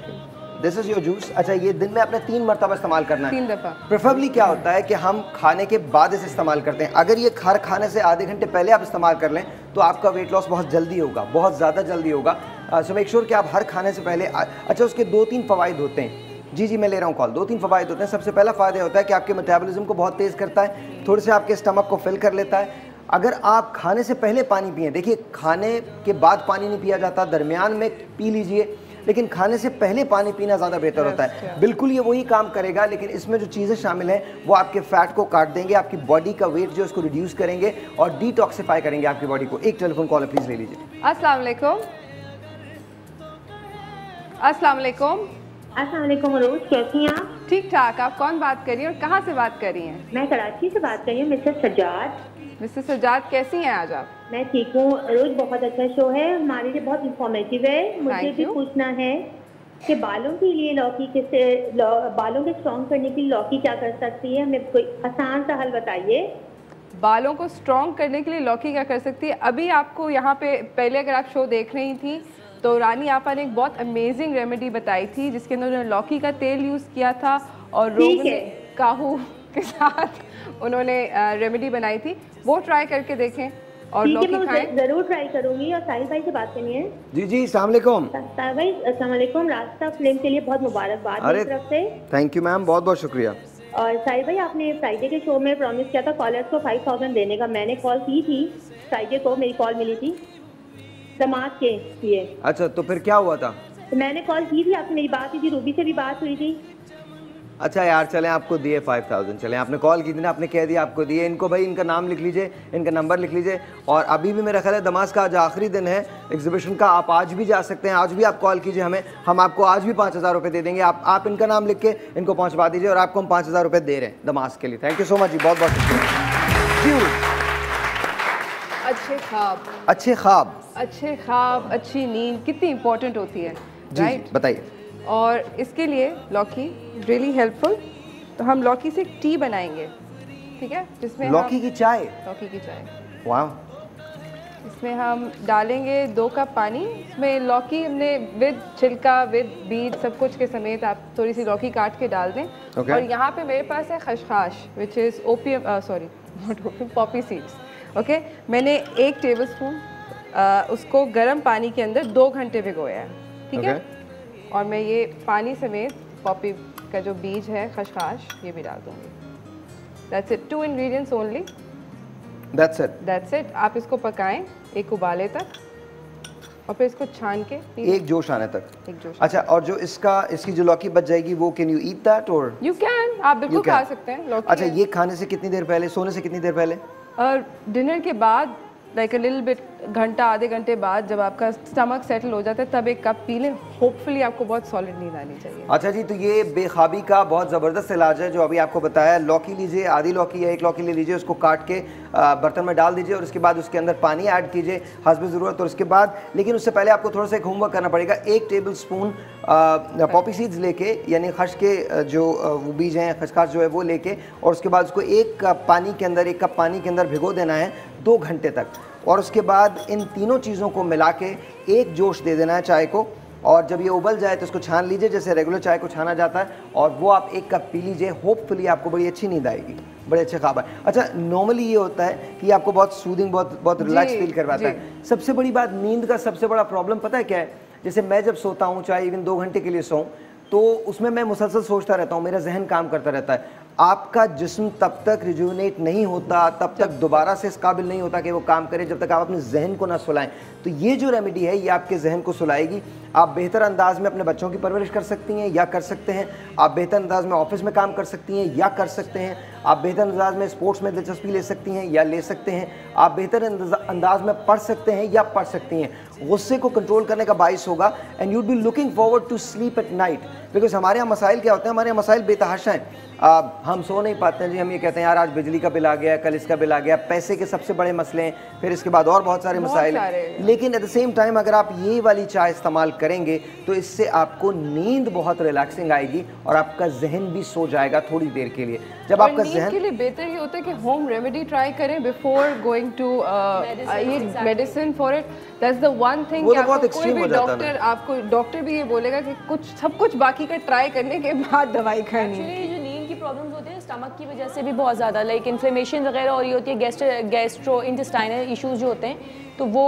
this is your juice. अच्छा ये दिन में आपने 3 मरतबा इस्तेमाल करना है। 3 दफ़ा। प्रेफरेबली क्या होता है कि हम खाने के बाद इसे इस्तेमाल करते हैं। अगर ये खाने से आधे घंटे पहले आप इस्तेमाल कर लें तो आपका वेट लॉस बहुत जल्दी होगा, बहुत ज़्यादा जल्दी होगा। सो मेक श्योर कि आप हर खाने से पहले अच्छा उसके 2-3 फ़वाइद होते हैं। जी मैं ले रहा हूँ कॉल। 2-3 फ़वाइद होते हैं। सबसे पहला फ़ायदा होता है कि आपके मेटाबॉलिज्म को बहुत तेज़ करता है, थोड़े से आपके स्टमक को फिल कर लेता है। अगर आप खाने से पहले पानी पिएं, देखिए खाने के बाद पानी नहीं पिया जाता, दरमियान में पी लीजिए, लेकिन खाने से पहले पानी पीना ज़्यादा बेहतर होता है। बिल्कुल ये वही काम करेगा, लेकिन इसमें जो चीज़ें शामिल हैं वो आपके फ़ैट को काट देंगे, आपकी बॉडी का वेट जो है उसको रिड्यूस करेंगे और डिटॉक्सिफाई करेंगे आपकी बॉडी को। एक टेलीफोन कॉल प्लीज़ ले लीजिए। अस्सलाम वालेकुम। अस्सलाम वालेकुम। अस्सलाम वालेकुम रोज, कैसी हैं आप? ठीक ठाक। आप कौन बात कर रही हैं और कहाँ से बात कर रही हैं? मैं कराची से बात कर रही हूँ, मिसेस सजाद। मिसेस सजाद कैसी हैं आज आप? मैं ठीक हूँ रोज, बहुत अच्छा शो है, हमारे लिए बहुत इंफॉर्मेटिव है। मुझे भी पूछना है कि बालों के लिए बालों के स्ट्रॉन्ग करने के लिए लौकी क्या कर सकती है? हमें कोई आसान सा हल बताइए। बालों को स्ट्रॉन्ग करने के लिए लौकी क्या कर सकती है? अभी आपको यहाँ पे पहले अगर आप शो देख रही थी तो रानी आपा ने एक बहुत अमेजिंग रेमेडी बताई थी जिसके अंदर उन्होंने लौकी का तेल यूज़ किया था और रोगन काहू के साथ उन्होंने रेमेडी बनाई थी, वो ट्राई करके देखें और लौकी खाएं। जरूर ट्राई करूंगी। और साहिल भाई से बात करनी है। जी जी, अस्सलाम वालेकुम। साहिल भाई अस्सलाम वालेकुम। रास्ता फिल्म के लिए बहुत मुबारकबाद मेरी तरफ से। थैंक यू मैम, बहुत बहुत शुक्रिया। और साहिल भाई, आपने फ्राइडे के शो में प्रॉमिस किया था कॉलर्स को 5000 देने का। मैंने कॉल की थी फ्राइडे को, मेरी कॉल मिली थी दमाद के लिए। अच्छा, तो फिर क्या हुआ था? तो मैंने कॉल की थी, आपसे मेरी बात हुई थी, रूबी से भी बात हुई थी। अच्छा यार, चलें आपको दिए 5000, चलें आपने कॉल की थी ना, आपने कह दिया आपको दिए। इनको भाई इनका नाम लिख लीजिए, इनका नंबर लिख लीजिए। और अभी भी मेरा ख्याल है दमास का आज आखिरी दिन है एग्जीबिशन का, आप आज भी जा सकते हैं, आज भी आप कॉल कीजिए हमें, हम आपको आज भी 5000 रुपये दे देंगे। आप इनका नाम लिख के इनको पहुँचवा दीजिए और आपको हम 5000 रुपये दे रहे हैं दमास के लिए। थैंक यू सो मच जी, बहुत बहुत शुक्रिया। अच्छे ख्वाब, अच्छे ख्वाब, अच्छे ख्वाब, अच्छी नींद कितनी इंपॉर्टेंट होती है, राइट? बताइए। और इसके लिए लौकी रियली हेल्पफुल। तो हम लौकी से एक टी बनाएंगे, ठीक है, जिसमें लौकी की चाय। लौकी की चाय, वाह। इसमें हम डालेंगे 2 कप पानी। इसमें लौकी हमने विद छिलका, विद बीज, सब कुछ के समेत आप थोड़ी सी लौकी काट के डाल दें। और यहाँ पे मेरे पास है खसखस, which is opium, sorry not opium, Poppy seeds. Okay, मैंने 1 टेबलस्पून उसको गर्म पानी के अंदर 2 घंटे भिगोया है, ठीक है। और मैं ये पानी समेत पॉपी का जो बीज है, खसखस, ये भी डाल दूँगी। That's it, 2 ingredients only. That's it. आप इसको पकाएं एक उबाले तक और फिर इसको छान के एक जोश आने तक। एक जोश। अच्छा, और जो इसकी जो लौकी बच जाएगी वो कैन यू ईट दैट? और यू कैन, आप बिल्कुल खा सकते हैं लौकी। अच्छा, ये खाने से कितनी देर पहले, सोने से कितनी देर पहले? और डिनर के बाद, लाइक अ लिटिल बिट, घंटा आधे घंटे बाद जब आपका स्टमक सेटल हो जाता है तब एक कप पी लें। होपफुली आपको बहुत सॉलिड नींद आनी चाहिए। अच्छा जी, तो ये बेख्वाबी का बहुत ज़बरदस्त इलाज है जो अभी आपको बताया। लौकी लीजिए, आधी लौकी या 1 लौकी ले लीजिए, उसको काट के बर्तन में डाल दीजिए और उसके बाद उसके अंदर पानी ऐड कीजिए हस्ब ज़रूरत। और उसके बाद, लेकिन उससे पहले आपको थोड़ा सा एक होमवर्क करना पड़ेगा। 1 टेबलस्पून पॉपी सीड्स लेके, यानी खश के जो वो बीज हैं, खसखस जो है वो लेके, और उसके बाद उसको 1 कप पानी के अंदर भिगो देना है 2 घंटे तक। और उसके बाद इन तीनों चीज़ों को मिला के एक जोश दे देना है चाय को। और जब ये उबल जाए तो इसको छान लीजिए जैसे रेगुलर चाय को छाना जाता है, और वो आप 1 कप पी लीजिए। होपफुली आपको बड़ी अच्छी नींद आएगी, बड़े अच्छे ख्वाब आए। अच्छा, नॉर्मली ये होता है कि आपको बहुत सूदिंग, बहुत रिलैक्स फील करवाता है। सबसे बड़ी बात, नींद का सबसे बड़ा प्रॉब्लम पता है क्या है? जैसे मैं जब सोता हूँ, चाहे इवन 2 घंटे के लिए सोऊं, तो उसमें मैं मुसलसल सोचता रहता हूँ, मेरा जहन काम करता रहता है। आपका जिस्म तब तक रिजुविनेट नहीं होता, तब तक दोबारा से इस काबिल नहीं होता कि वो काम करे जब तक आप अपने जहन को ना सुलाएं। तो ये जो रेमेडी है ये आपके जहन को सुलाएगी। आप बेहतर अंदाज में अपने बच्चों की परवरिश कर सकती हैं या कर सकते हैं, आप बेहतर अंदाज में ऑफिस में काम कर सकती हैं या कर सकते हैं, आप बेहतर अंदाज में स्पोर्ट्स में दिलचस्पी ले सकती हैं या ले सकते हैं, आप बेहतर अंदाज में पढ़ सकते हैं या पढ़ सकती हैं। गुस्से को कंट्रोल करने का बाइस होगा। And you'd be looking forward to sleep at night, because हमारे यहाँ मसाइल क्या होते हैं? हमारे यहाँ मसाइल बेतहाशा हैं। हम सो नहीं पाते हैं जी। हम ये कहते हैं यार आज बिजली का बिल आ गया, कल इसका बिल आ गया, पैसे के सबसे बड़े मसले हैं, फिर इसके बाद और बहुत सारे मसाइल हैं। लेकिन एट द सेम टाइम अगर आप ये वाली चाय इस्तेमाल करेंगे तो इससे आपको नींद बहुत रिलैक्सिंग आएगी और आपका जहन भी सो जाएगा थोड़ी देर के लिए। जब आपका जहन के लिए बेहतर ये होता है कि होम रेमेडी ट्राई करें before going to medicine for it. That's the one thing कि आपको कोई भी डॉक्टर भी ये बोलेगा कि सब कुछ बाकी का ट्राई करने के बाद दवाई खानी है। प्रॉब्लम्स होते हैं स्टमक की वजह से भी बहुत ज़्यादा, लाइक इन्फ्लेमेशन वगैरह हो रही होती है, गैस्ट्रो इंटेस्टाइनल इश्यूज जो होते हैं, तो वो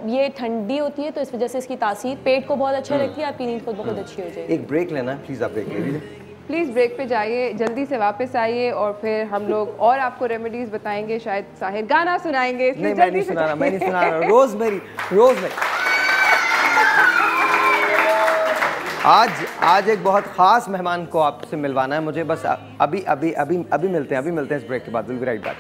ये ठंडी होती है तो इस वजह से इसकी तासीर पेट को बहुत अच्छा रखती है, आपकी नींद खुद बहुत अच्छी हो जाएगी। एक ब्रेक लेना प्लीज़, आप ब्रेक ले लीजिए प्लीज़। ब्रेक पे जाइए, जल्दी से वापस आइए और फिर हम लोग और आपको रेमेडीज बताएंगे, शायद साहिर गाना सुनाएंगे। नहीं, मैं नहीं सुनाना। रोज़मेरी आज एक बहुत ख़ास मेहमान को आपसे मिलवाना है मुझे। बस अभी मिलते हैं इस ब्रेक के बाद। Will be right back.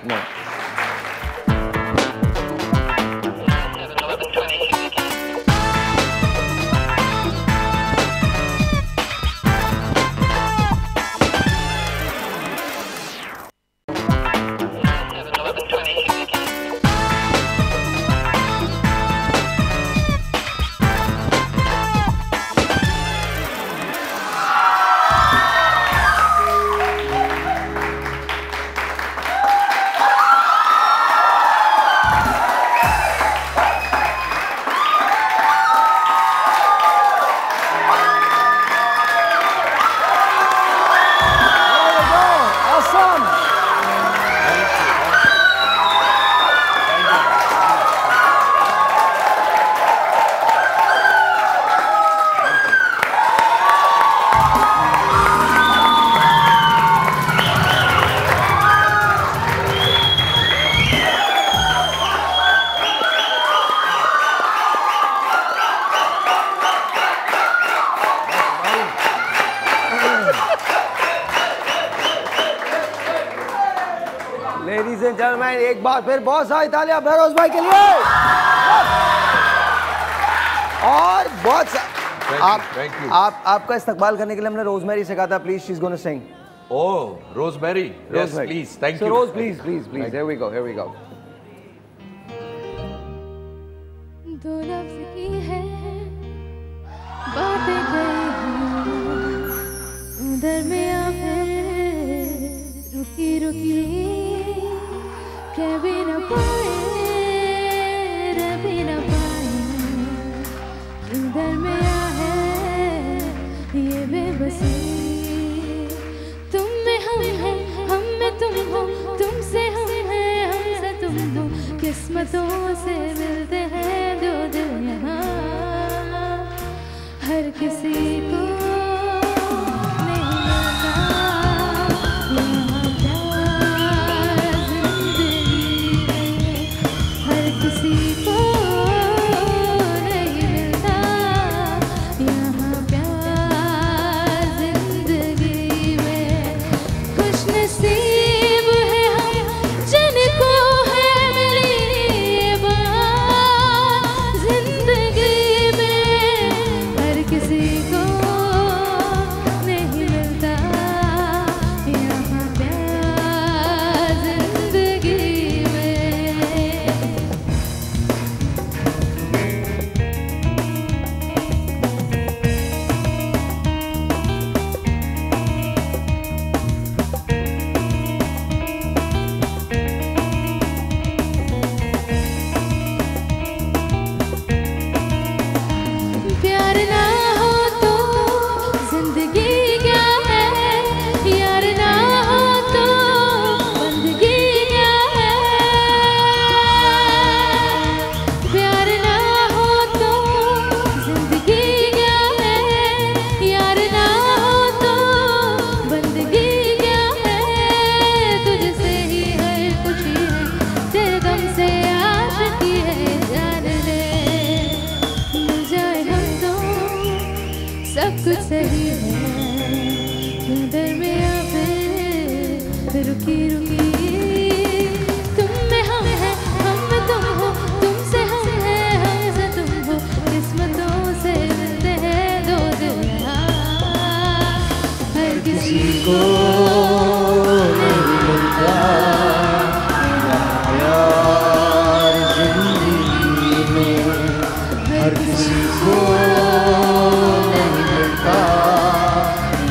Line एक बार फिर बहुत सारी तालियां बहरोज भाई के लिए। और बहुत आपका इस्तकबाल करने के लिए हमने रोजमेरी से कहा था, please she is gonna sing. Oh Rosemary, yes please, thank you. Rose please please please, here we go, here we go. दो लफ्ज़ की है बातें कही दरमियां में रुकी रुकी, कह भी न पाए रह भी न पाए, दरमियां है ये बेबसी। तुम में हम हैं, हम में तुम हो, तुमसे हम हैं, हमसे तुम हो, किस्मतों से मिलते हैं दो दिल यहाँ, हर किसी को नहीं मिलता यहाँ प्यार जिंदगी में, हर किसी को नहीं मिलता यहाँ प्यार जिंदगी में। खुश नसीब है हम जिनको है मिली ये बात जिंदगी में, हर किसी को नहीं मिलता यहाँ प्यार जिंदगी में। प्यार ना हो तो जिंदगी क्या है, यार ना हो तो बंदगी क्या है। प्यार ना हो तो जिंदगी क्या है, यार ना हो तो बंदगी क्या है। तुझसे ही हर कुछ है, तेरे दम से आशिकी है, जान ले मिल जाए हम तो सब कुछ सही है, क्यों दरमियां पे रुकी रुकी। तुम में हम हैं, हम में तुम हो, तुमसे हम हैं, हमसे तुम हो, किस्मतों से मिलते हैं दो दिल यहाँ, हर किसी को नहीं मिलता प्यार जिंदगी में, हर किसी को नहीं मिलता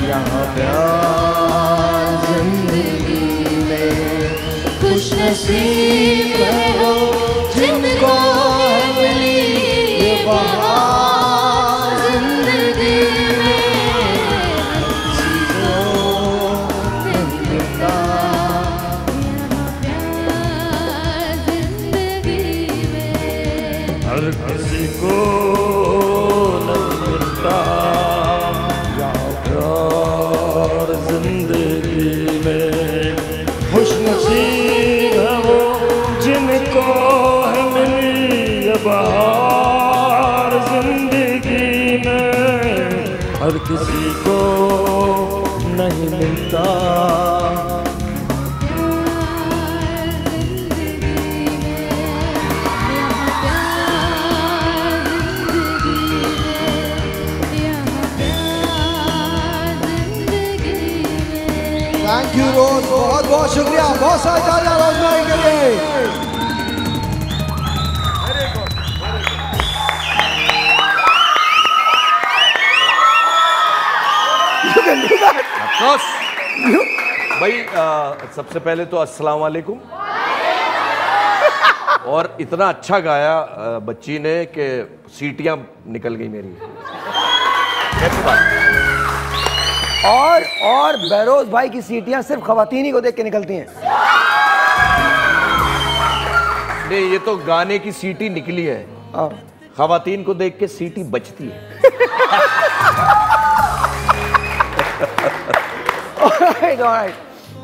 यहाँ प्यार जिंदगी में। खुश नसीब है वो जिनको है मिली ये बहार जिंदगी में, किसी को नहीं मिलता यहाँ प्यार जिंदगी में। हर किसी को नहीं मिलता यहाँ प्यार जिंदगी में। खुश नसीब है वो जिनको है मिली ये बहार जिंदगी में, हर किसी को नहीं मिलता। थैंक यू रोज, बहुत बहुत शुक्रिया, बहुत सारी तालियां रोजमेरी के लिए। भाई सबसे पहले तो अस्सलाम वालेकुम। और इतना अच्छा गाया बच्ची ने कि सीटियां निकल गई मेरी। और बहरोज भाई की सीटियां सिर्फ खवातीन ही को देख के निकलती हैं। नहीं, ये तो गाने की सीटी निकली है, खवातीन को देख के सीटी बचती है।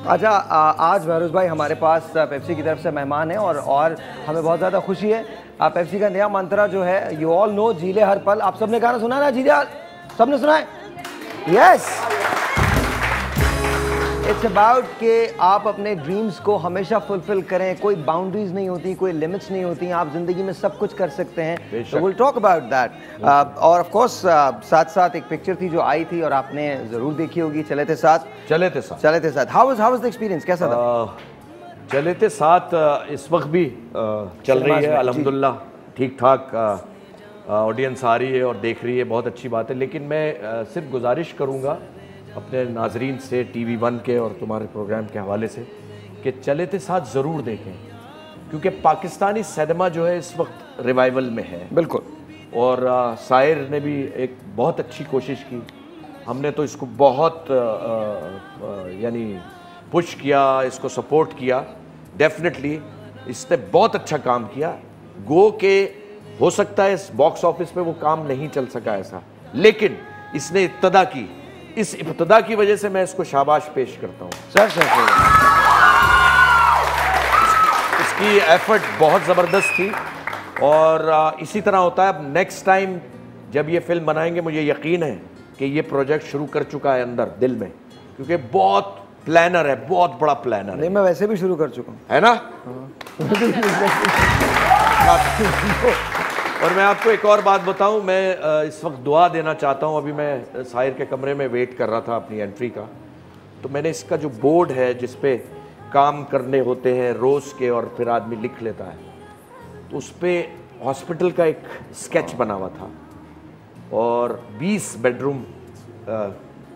अच्छा, आज बहरोज भाई हमारे पास पेप्सी की तरफ से मेहमान हैं और हमें बहुत ज़्यादा खुशी है। पेप्सी का नया मंत्रा जो है, यू ऑल नो, जीले हर पल। आप सबने गाना सुना ना, जीले सबने सुना है? यस। इट्स अबाउट कि आप अपने ड्रीम्स को हमेशा फुलफिल करें, कोई बाउंड्रीज नहीं होती, कोई लिमिट्स नहीं होती, आप जिंदगी में सब कुछ कर सकते हैं। तो विल टॉक अबाउट दैट। और ऑफ कोर्स साथ साथ एक पिक्चर थी जो आई थी और आपने जरूर देखी होगी, चले थे साथ। चले थे साथ। हाउ वाज द एक्सपीरियंस, कैसा था? चले थे साथ इस वक्त भी चल रही है अल्हम्दुलिल्लाह, ठीक ठाक ऑडियंस आ रही है और देख रही है, बहुत अच्छी बात है। लेकिन मैं सिर्फ गुजारिश करूँगा अपने नाजरीन से, TV1 के और तुम्हारे प्रोग्राम के हवाले से, कि चले थे साथ ज़रूर देखें, क्योंकि पाकिस्तानी सिनेमा जो है इस वक्त रिवाइवल में है। बिल्कुल। और साहिर ने भी एक बहुत अच्छी कोशिश की, हमने तो इसको बहुत यानी पुश किया, इसको सपोर्ट किया। डेफिनेटली इसने बहुत अच्छा काम किया। गो के हो सकता है इस बॉक्स ऑफिस पे वो काम नहीं चल सका ऐसा, लेकिन इसने इब्तदा की, इस इब्तदा की वजह से मैं इसको शाबाश पेश करता हूँ। सर इसकी एफर्ट बहुत ज़बरदस्त थी और इसी तरह होता है। अब नेक्स्ट टाइम जब ये फिल्म बनाएंगे, मुझे यकीन है कि ये प्रोजेक्ट शुरू कर चुका है अंदर दिल में, क्योंकि बहुत प्लानर है, बहुत बड़ा प्लानर है। नहीं, मैं वैसे भी शुरू कर चुका हूँ, है ना? और मैं आपको एक और बात बताऊं, मैं इस वक्त दुआ देना चाहता हूं। अभी मैं साहिर के कमरे में वेट कर रहा था अपनी एंट्री का, तो मैंने इसका जो बोर्ड है जिस पे काम करने होते हैं रोज़ के और फिर आदमी लिख लेता है, तो उस पर हॉस्पिटल का एक स्केच बना हुआ था और 20 बेडरूम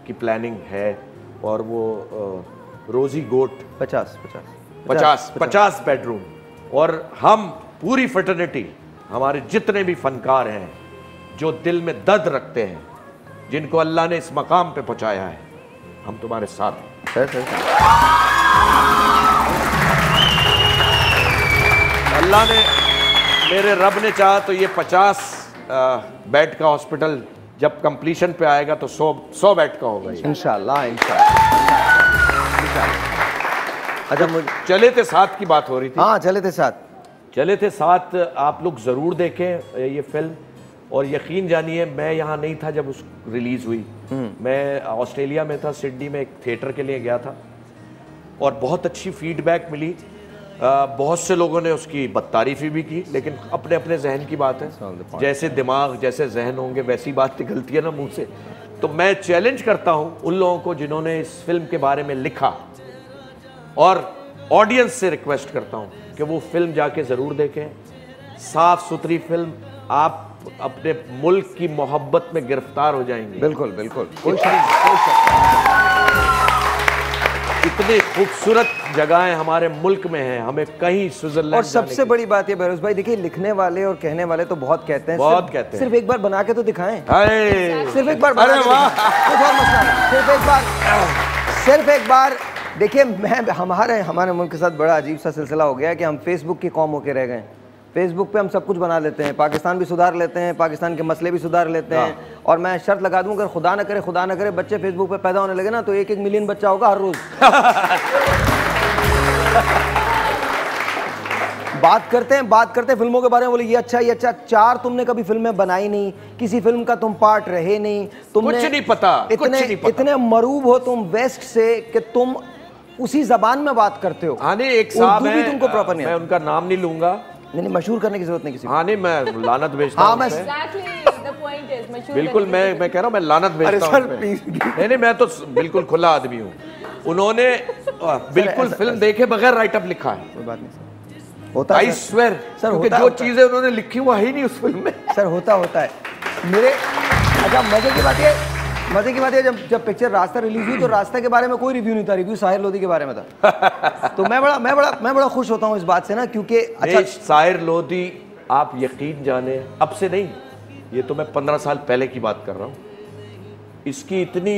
की प्लानिंग है और वो रोज़ी गोट 50 बेडरूम। और हम पूरी फ्रेटर्निटी, हमारे जितने भी फनकार हैं जो दिल में दर्द रखते हैं, जिनको अल्लाह ने इस मकाम पे पहुंचाया है, हम तुम्हारे साथ हैं। अल्लाह ने, मेरे रब ने चाहा तो ये 50 बेड का हॉस्पिटल जब कंप्लीशन पे आएगा तो 100 बेड का होगा इंशाल्लाह। अच्छा, मुझे चले थे साथ की बात हो रही थी। हाँ, चले थे साथ। आप लोग ज़रूर देखें ये फिल्म, और यकीन जानिए मैं यहाँ नहीं था जब उस रिलीज़ हुई। मैं ऑस्ट्रेलिया में था, सिडनी में एक थिएटर के लिए गया था और बहुत अच्छी फीडबैक मिली। बहुत से लोगों ने उसकी बदतारीफी भी की, लेकिन अपने अपने जहन की बात है। जैसे दिमाग, जैसे जहन होंगे वैसी बात निकलती है ना मुँह से। तो मैं चैलेंज करता हूँ उन लोगों को जिन्होंने इस फिल्म के बारे में लिखा, और ऑडियंस से रिक्वेस्ट करता हूँ कि वो फिल्म जाके ज़रूर देखें। साफ सुथरी फिल्म, आप अपने मुल्क की मोहब्बत में गिरफ्तार हो जाएंगे। बिल्कुल। इतनी खूबसूरत जगहें हमारे मुल्क में हैं, हमें कहीं स्विट्जरलैंड। और सबसे बड़ी बात है बहरोज भाई, देखिए लिखने वाले और कहने वाले तो बहुत कहते हैं, सिर्फ एक बार बना के तो दिखाएं। सिर्फ एक बार बना सिर्फ एक बार देखिए। हमारे मुल्क के साथ बड़ा अजीब सा सिलसिला हो गया है कि हम फेसबुक की कौम होके रह गए। फेसबुक पे हम सब कुछ बना लेते हैं, पाकिस्तान भी सुधार लेते हैं, पाकिस्तान के मसले भी सुधार लेते हैं। और मैं शर्त लगा दूं, अगर खुदा न करे बच्चे फेसबुक पे पैदा होने लगे ना, तो 1-1 मिलियन बच्चा होगा हर रोज। बात करते हैं फिल्मों के बारे में, बोले ये अच्छा। 4 तुमने कभी फिल्में बनाई नहीं, किसी फिल्म का तुम पार्ट रहे नहीं, तुमने कुछ नहीं पता, इतने मरूब हो तुम वेस्ट से कि तुम उसी जबान में बात करते हो। हाँ, नहीं, एक साहब है, तुमको प्रॉपर नहीं, मैं उनका नाम नहीं लूंगा। नहीं, मशहूर करने की जरूरत नहीं किसी को। हाँ, नहीं, मैं लानत भेजता हूँ। बिल्कुल, मैं कह रहा हूँ, मैं लानत भेजता हूँ। नहीं, मैं तो बिल्कुल खुला आदमी हूँ। उन्होंने बिल्कुल फिल्म देखे बगैर राइटअप लिखा है। कोई बात नहीं होता, आई स्वेयर सर, क्योंकि जो चीजें उन्होंने लिखी वो है ही नहीं उस फिल्म में। सर होता है मेरे। अच्छा, मजे की बात है जब पिक्चर रास्ता रिलीज हुई तो रास्ता के बारे में कोई रिव्यू नहीं था, रिव्यू साहिर लोधी के बारे में था। तो मैं बड़ा खुश होता हूँ इस बात से ना, क्योंकि अच्छा, साहिर लोधी, आप यकीन जाने, अब से नहीं, ये तो मैं 15 साल पहले की बात कर रहा हूँ, इसकी इतनी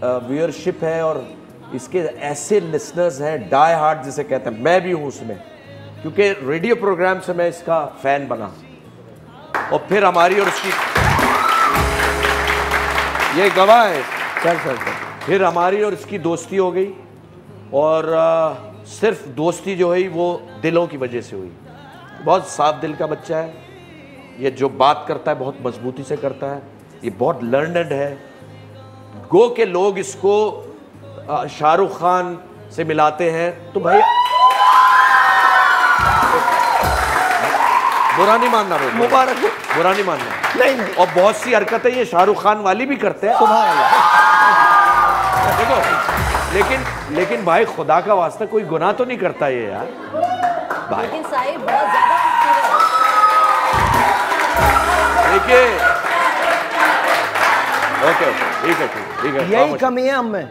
व्यूअरशिप है और इसके ऐसे लिसनर्स हैं, डाई हार्ट जिसे कहते हैं, मैं भी हूँ उसमें, क्योंकि रेडियो प्रोग्राम से मैं इसका फैन बना और फिर हमारी और उसकी, ये गवाह है सर। फिर हमारी और इसकी दोस्ती हो गई और सिर्फ दोस्ती जो है वो दिलों की वजह से हुई। बहुत साफ दिल का बच्चा है, ये जो बात करता है बहुत मजबूती से करता है, ये बहुत लर्नड है। गो के लोग इसको शाहरुख खान से मिलाते हैं तो भाई बुरा नहीं मानना भाई, मुबारक हो। बुरा नहीं मानना। नहीं नहीं। और बहुत सी हरकतें ये शाहरुख खान वाली भी करते हैं, सुभान अल्लाह। देखो लेकिन भाई खुदा का वास्ता कोई गुनाह तो नहीं करता ये यार भाई। लेकिन साहिब बहुत ज्यादा देखिए ओके ठीक है यही कमी है हम में,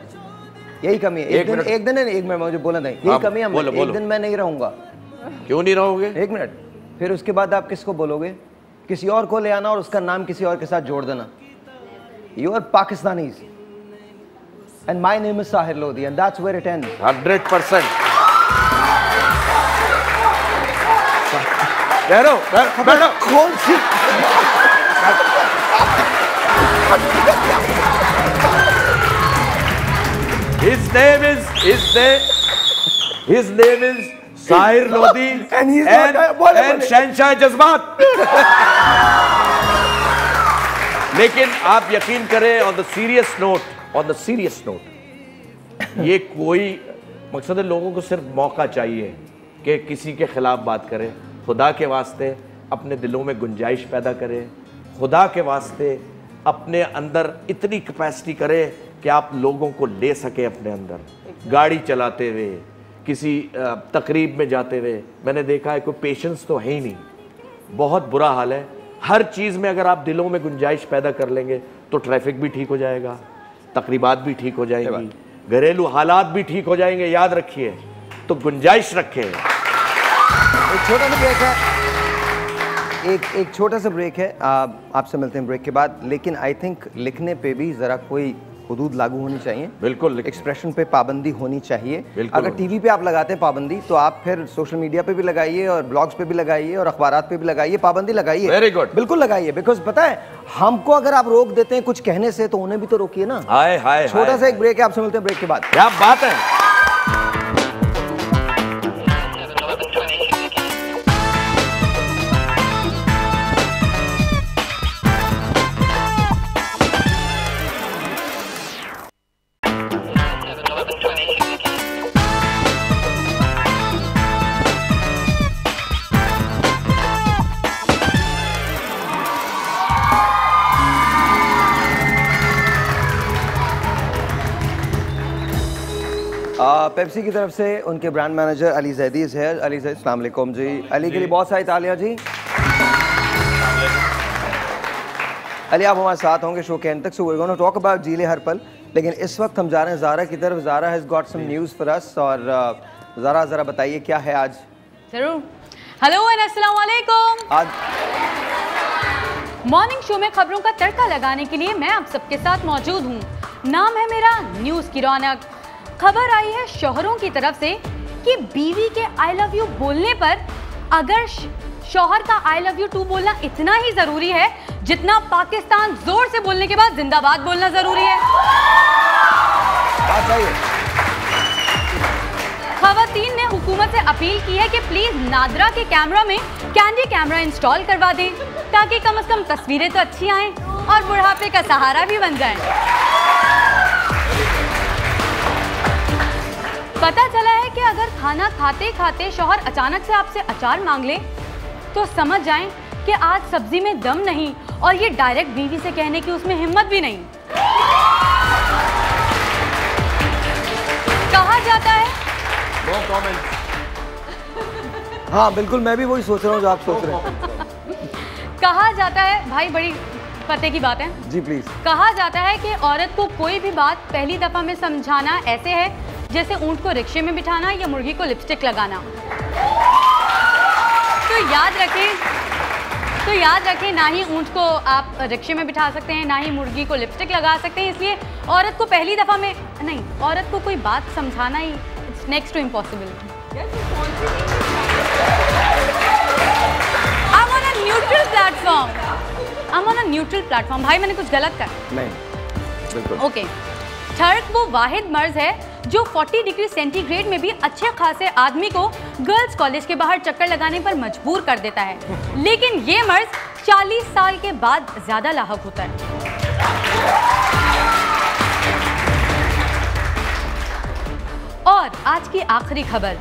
यही कमी है। एक दिन मुझे बोला नहीं, यही कमी है हम में। एक दिन मैं नहीं रहूंगा। क्यों नहीं रहोगे? 1 मिनट, फिर उसके बाद आप किसको बोलोगे? किसी और को ले आना और उसका नाम किसी और के साथ जोड़ देना। You are Pakistanis and my name is Sahir Lodhi and that's where it ends. 100%। बैठो कौन सी His name is Sahir Lodi and शहंशाह जज्बात। लेकिन आप यकीन करें ऑन द सीरियस नोट ये कोई मकसद है, लोगों को सिर्फ मौका चाहिए कि किसी के खिलाफ बात करें। खुदा के वास्ते अपने दिलों में गुंजाइश पैदा करें, खुदा के वास्ते अपने अंदर इतनी कैपेसिटी करें कि आप लोगों को ले सके अपने अंदर। गाड़ी चलाते हुए, किसी तकरीब में जाते हुए मैंने देखा है कोई पेशेंस तो है ही नहीं, बहुत बुरा हाल है। हर चीज़ में अगर आप दिलों में गुंजाइश पैदा कर लेंगे तो ट्रैफिक भी ठीक हो जाएगा, तकरीबात भी ठीक हो जाएंगी, घरेलू हालात भी ठीक हो जाएंगे। याद रखिए, तो गुंजाइश रखें। एक छोटा सा ब्रेक है, एक छोटा सा ब्रेक है, आपसे मिलते हैं ब्रेक के बाद। लेकिन आई थिंक लिखने पे भी ज़रा कोई हुदूद लागू होनी चाहिए। बिल्कुल, एक्सप्रेशन पे पाबंदी होनी चाहिए। अगर टीवी पे आप लगाते हैं पाबंदी, तो आप फिर सोशल मीडिया पे भी लगाइए और ब्लॉग्स पे भी लगाइए और अखबारात पे भी लगाइए, पाबंदी लगाइए। वेरी गुड, बिल्कुल लगाइए। बिकॉज पता है, हमको अगर आप रोक देते हैं कुछ कहने से, तो उन्हें भी तो रोकिए ना। हाय हाय, छोटा सा एक ब्रेक है, आपसे मिलते हैं ब्रेक के बाद। क्या बात है। पेप्सी की तरफ से उनके ब्रांड मैनेजर अली जैदी है। अली जैदी, अस्सलाम वालेकुम जी। अली के लिए बहुत सारी तालियां जी। अली आप हमारे साथ होंगे शो के एंड तक, so we are gonna talk about जीले हर पल। लेकिन इस वक्त हम जा रहे हैं ज़ारा की तरफ। Zara has got some news for us. और ज़रा बताइए क्या है आज। जरूर। हेलो एंड अस्सलाम वालेकुम। आज मॉर्निंग शो में खबरों का तड़का लगाने के लिए मैं आप सबके साथ मौजूद हूँ। नाम है मेरा न्यूज़ की रौनक। खबर आई है शौहरों की तरफ से कि बीवी के आई लव यू बोलने पर अगर शौहर का आई लव यू टू बोलना इतना ही जरूरी है जितना पाकिस्तान जोर से बोलने के बाद जिंदाबाद बोलना जरूरी है। खवातीन ने हुकूमत से अपील की है कि प्लीज नादरा के कैमरा में कैंडी कैमरा इंस्टॉल करवा दें ताकि कम से कम तस्वीरें तो अच्छी आएं और बुढ़ापे का सहारा भी बन जाएं। पता चला है कि अगर खाना खाते खाते शौहर अचानक से आपसे अचार मांग ले तो समझ जाएं कि आज सब्जी में दम नहीं, और ये डायरेक्ट बीवी से कहने की उसमें हिम्मत भी नहीं। कहा जाता है नो कमेंट। हाँ बिल्कुल, मैं भी वही सोच रहा हूँ जो आप सोच रहे हैं। कहा जाता है, भाई बड़ी पते की बात है जी प्लीज। कहा जाता है कि औरत को कोई भी बात पहली दफा में समझाना ऐसे है जैसे ऊंट को रिक्शे में बिठाना या मुर्गी को लिपस्टिक लगाना। तो याद रखें ना ही ऊंट को आप रिक्शे में बिठा सकते हैं, ना ही मुर्गी को लिपस्टिक लगा सकते हैं। इसलिए औरत को पहली दफा में नहीं, औरत को कोई बात समझाना ही it's next to impossible. I'm on a neutral platform। भाई मैंने कुछ गलत कर? नहीं, बिल्कुल। ओके। ठर्क वो वाहिद मर्ज है जो 40 डिग्री सेंटीग्रेड में भी अच्छे खासे आदमी को गर्ल्स कॉलेज के बाहर चक्कर लगाने पर मजबूर कर देता है। लेकिन ये मर्ज 40 साल के बाद ज्यादा लाहक होता है। और आज की आखिरी खबर।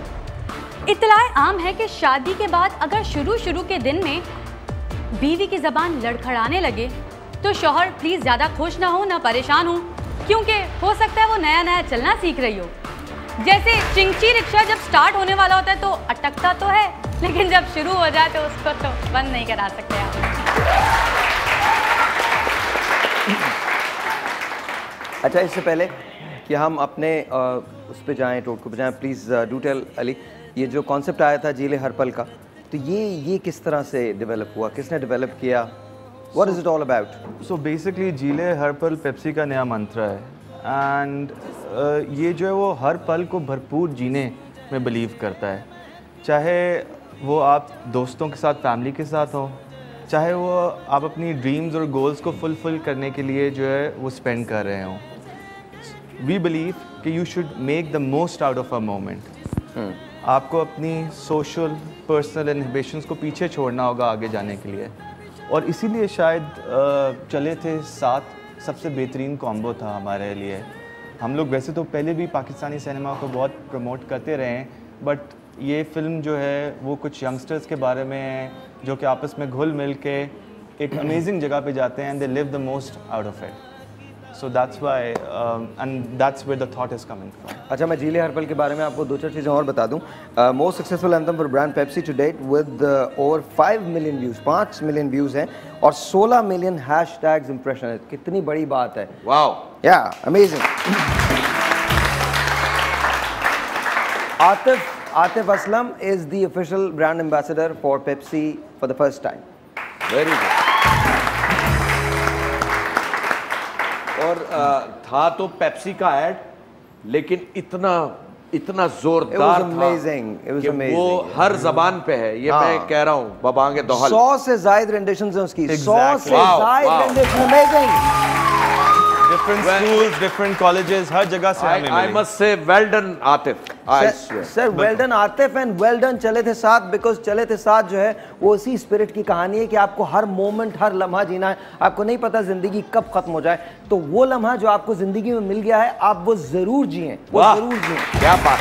इत्तलाए आम है कि शादी के बाद अगर शुरू के दिन में बीवी की ज़बान लड़खड़ाने लगे तो शौहर प्लीज़ ज़्यादा खुश ना हो ना परेशान हो, क्योंकि हो सकता है वो नया चलना सीख रही हो। जैसे चिंची रिक्शा जब स्टार्ट होने वाला होता है तो अटकता तो है, लेकिन जब शुरू हो जाए तो उसको तो बंद नहीं करा सकते आप। अच्छा, इससे पहले कि हम अपने उस पे जाएं, टोटको पे जाएं, प्लीज़ डू टेल अली, ये जो कॉन्सेप्ट आया था जीले हर पल का, तो ये किस तरह से डेवलप हुआ, किसने डेवलप किया, what is it all about? So basically जीले हर पल पेप्सी का नया मंत्र है एंड ये जो है वो हर पल को भरपूर जीने में बिलीव करता है, चाहे वो आप दोस्तों के साथ, फैमिली के साथ हो, चाहे वो आप अपनी ड्रीम्स और गोल्स को फुलफिल करने के लिए जो है वो स्पेंड कर रहे हों। वी बिलीव कि you should make the most out of a moment. आपको अपनी सोशल पर्सनल इनहिबिशंस को पीछे छोड़ना होगा आगे जाने के लिए, और इसीलिए शायद चले थे साथ सबसे बेहतरीन कॉम्बो था हमारे लिए। हम लोग वैसे तो पहले भी पाकिस्तानी सिनेमा को बहुत प्रमोट करते रहे हैं, बट ये फिल्म जो है वो कुछ यंगस्टर्स के बारे में है जो कि आपस में घुल मिल के एक अमेजिंग जगह पे जाते हैं and they live the most out of it. So that's why and that's where the thought is coming from. अच्छा, मैं जीले हर पल के बारे में आपको 2-4 चीज़ें और बता दूं। Most successful anthem for brand Pepsi to date with over 5 million views, 5 million views हैं और 16 मिलियन हैशटैग्स इंप्रेशन है। कितनी बड़ी बात है। वाओ, या amazing. Atif Aslam is the official brand ambassador for Pepsi for the first time. Very good. और था तो पेप्सी का ऐड, लेकिन इतना जोरदार था कि वो हर जबान पे है। ये मैं कह रहा हूँ बबांगे दोहल। 100 से ज़ायद रेंडिशंस हैं उसकी। 100 से ज़ायद renditions. Amazing. Different schools, different colleges, हर जगह से हमें मिले। I must say well done Atif. Sir well done Atif and well done चले थे साथ, बिकॉज चले थे साथ जो है वो उसी स्पिरिट की कहानी है कि आपको हर मोमेंट, हर लम्हा जीना है। आपको नहीं पता जिंदगी कब खत्म हो जाए, तो वो लम्हा जो आपको जिंदगी में मिल गया है आप वो जरूर जिएं, वो जरूर जिएं। क्या बात।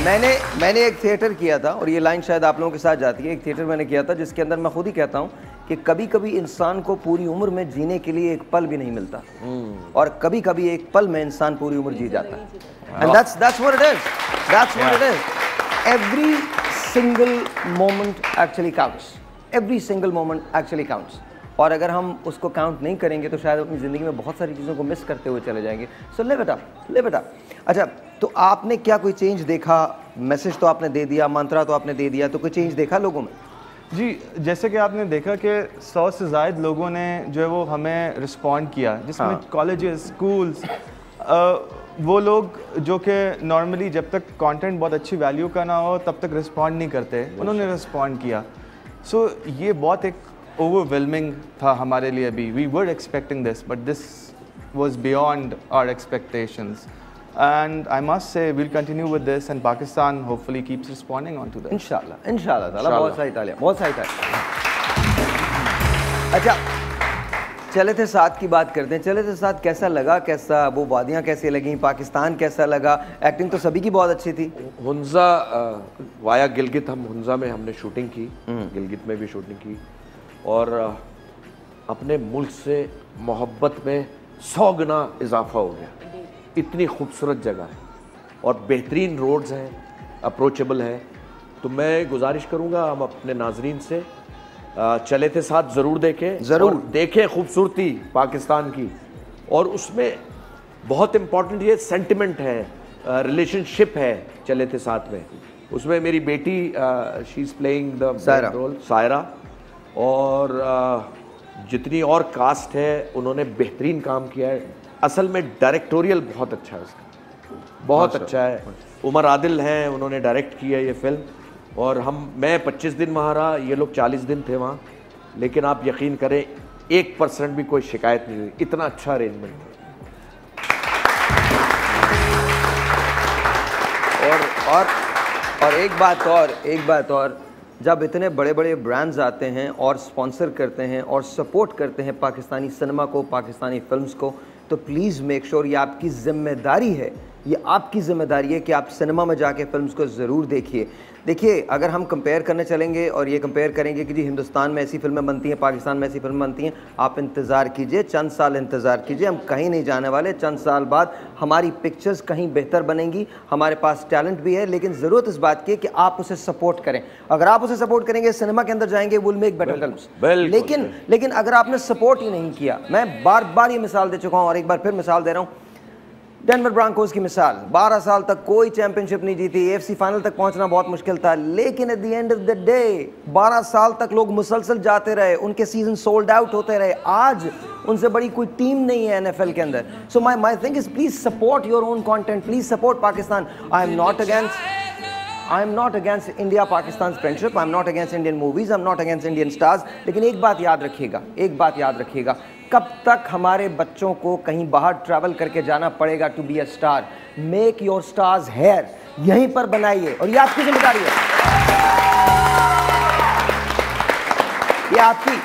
मैंने एक थिएटर किया था, और ये लाइन शायद आप लोगों के साथ जाती है। एक थिएटर मैंने किया था जिसके अंदर मैं खुद ही कहता हूँ कि कभी कभी इंसान को पूरी उम्र में जीने के लिए एक पल भी नहीं मिलता, और कभी कभी एक पल में इंसान पूरी उम्र जी जाता है। And that's what it is. That's what it is. Every single moment actually counts. Every single moment actually counts. और अगर हम उसको काउंट नहीं करेंगे तो शायद अपनी ज़िंदगी में बहुत सारी चीज़ों को मिस करते हुए चले जाएंगे। So live it up. अच्छा, तो आपने क्या कोई चेंज देखा? मैसेज तो आपने दे दिया, मंत्रा तो आपने दे दिया, तो कोई चेंज देखा लोगों में? जी, जैसे कि आपने देखा कि 100 से ज़ायद लोगों ने जो है वो हमें रिस्पॉन्ड किया, जिसमें कॉलेजेस, स्कूल्स, वो लोग जो कि नॉर्मली जब तक कंटेंट बहुत अच्छी वैल्यू का ना हो तब तक रिस्पॉन्ड नहीं करते, उन्होंने रिस्पॉन्ड किया। सो ये बहुत एक ओवरवेलमिंग था हमारे लिए भी। We were expecting this, but this was beyond our expectations, and I must say we'll continue with this, and Pakistan hopefully keeps responding onto this. इंशाल्लाह ताला। बहुत सारी तालियां। अच्छा, चले थे साथ की बात करते हैं। चले थे साथ कैसा लगा? कैसा वो वादियाँ कैसी लगी? पाकिस्तान कैसा लगा? एक्टिंग तो सभी की बहुत अच्छी थी। हुंजा वाया गिलगित, हम हुंजा में हमने शूटिंग की, गिलगित में भी शूटिंग की, और अपने मुल्क से मोहब्बत में 100 गुना इजाफा हो गया। इतनी खूबसूरत जगह है और बेहतरीन रोड्स हैं, अप्रोचेबल है। तो मैं गुजारिश करूंगा हम अपने नाजरीन से चले थे साथ ज़रूर देखें खूबसूरती पाकिस्तान की। और उसमें बहुत इम्पॉर्टेंट ये सेंटिमेंट है, रिलेशनशिप है चले थे साथ में। उसमें मेरी बेटी she is playing the role Saira, और जितनी और कास्ट है उन्होंने बेहतरीन काम किया है। असल में डायरेक्टोरियल बहुत अच्छा है उसका, बहुत अच्छा है। उमर आदिल हैं, उन्होंने डायरेक्ट किया ये फिल्म, और मैं 25 दिन वहाँ रहा, ये लोग 40 दिन थे वहाँ, लेकिन आप यकीन करें 1% भी कोई शिकायत नहीं हुई। इतना अच्छा अरेंजमेंट था। और एक बात और, जब इतने बड़े बड़े ब्रांड्स आते हैं और स्पॉन्सर करते हैं और सपोर्ट करते हैं पाकिस्तानी सिनेमा को, पाकिस्तानी फिल्म्स को, तो प्लीज़ मेक श्योर, ये आपकी जिम्मेदारी है, ये आपकी जिम्मेदारी है कि आप सिनेमा में जाके फिल्म्स को ज़रूर देखिए। देखिए, अगर हम कंपेयर करने चलेंगे और ये कंपेयर करेंगे कि जी हिंदुस्तान में ऐसी फिल्में बनती हैं, पाकिस्तान में ऐसी फिल्में बनती हैं, आप इंतज़ार कीजिए, चंद साल इंतज़ार कीजिए, हम कहीं नहीं जाने वाले। चंद साल बाद हमारी पिक्चर्स कहीं बेहतर बनेंगी, हमारे पास टैलेंट भी है, लेकिन ज़रूरत इस बात की है कि आप उसे सपोर्ट करें। अगर आप उसे सपोर्ट करेंगे, सिनेमा के अंदर जाएंगे, विल मेक बेटर फिल्म्स। लेकिन अगर आपने सपोर्ट ही नहीं किया, मैं बार बार ये मिसाल दे चुका हूँ और एक बार फिर मिसाल दे रहा हूँ, डेनवर ब्रांकोस की मिसाल, 12 साल तक कोई चैंपियनशिप नहीं जीती, AFC फाइनल तक पहुंचना बहुत मुश्किल था, लेकिन at the end of the day 12 साल तक लोग मुसलसल जाते रहे, उनके सीजन सोल्ड आउट होते रहे। आज उनसे बड़ी कोई टीम नहीं है NFL के अंदर। So my thing is please support your own content, please support Pakistan. I am not against India Pakistan friendship, I am not against Indian movies, I am not against Indian stars, लेकिन एक बात याद रखिएगा, कब तक हमारे बच्चों को कहीं बाहर ट्रैवल करके जाना पड़ेगा to be a star? Make your stars here, यहीं पर बनाइए, और ये आपकी जिम्मेदारी है, ये आपकी।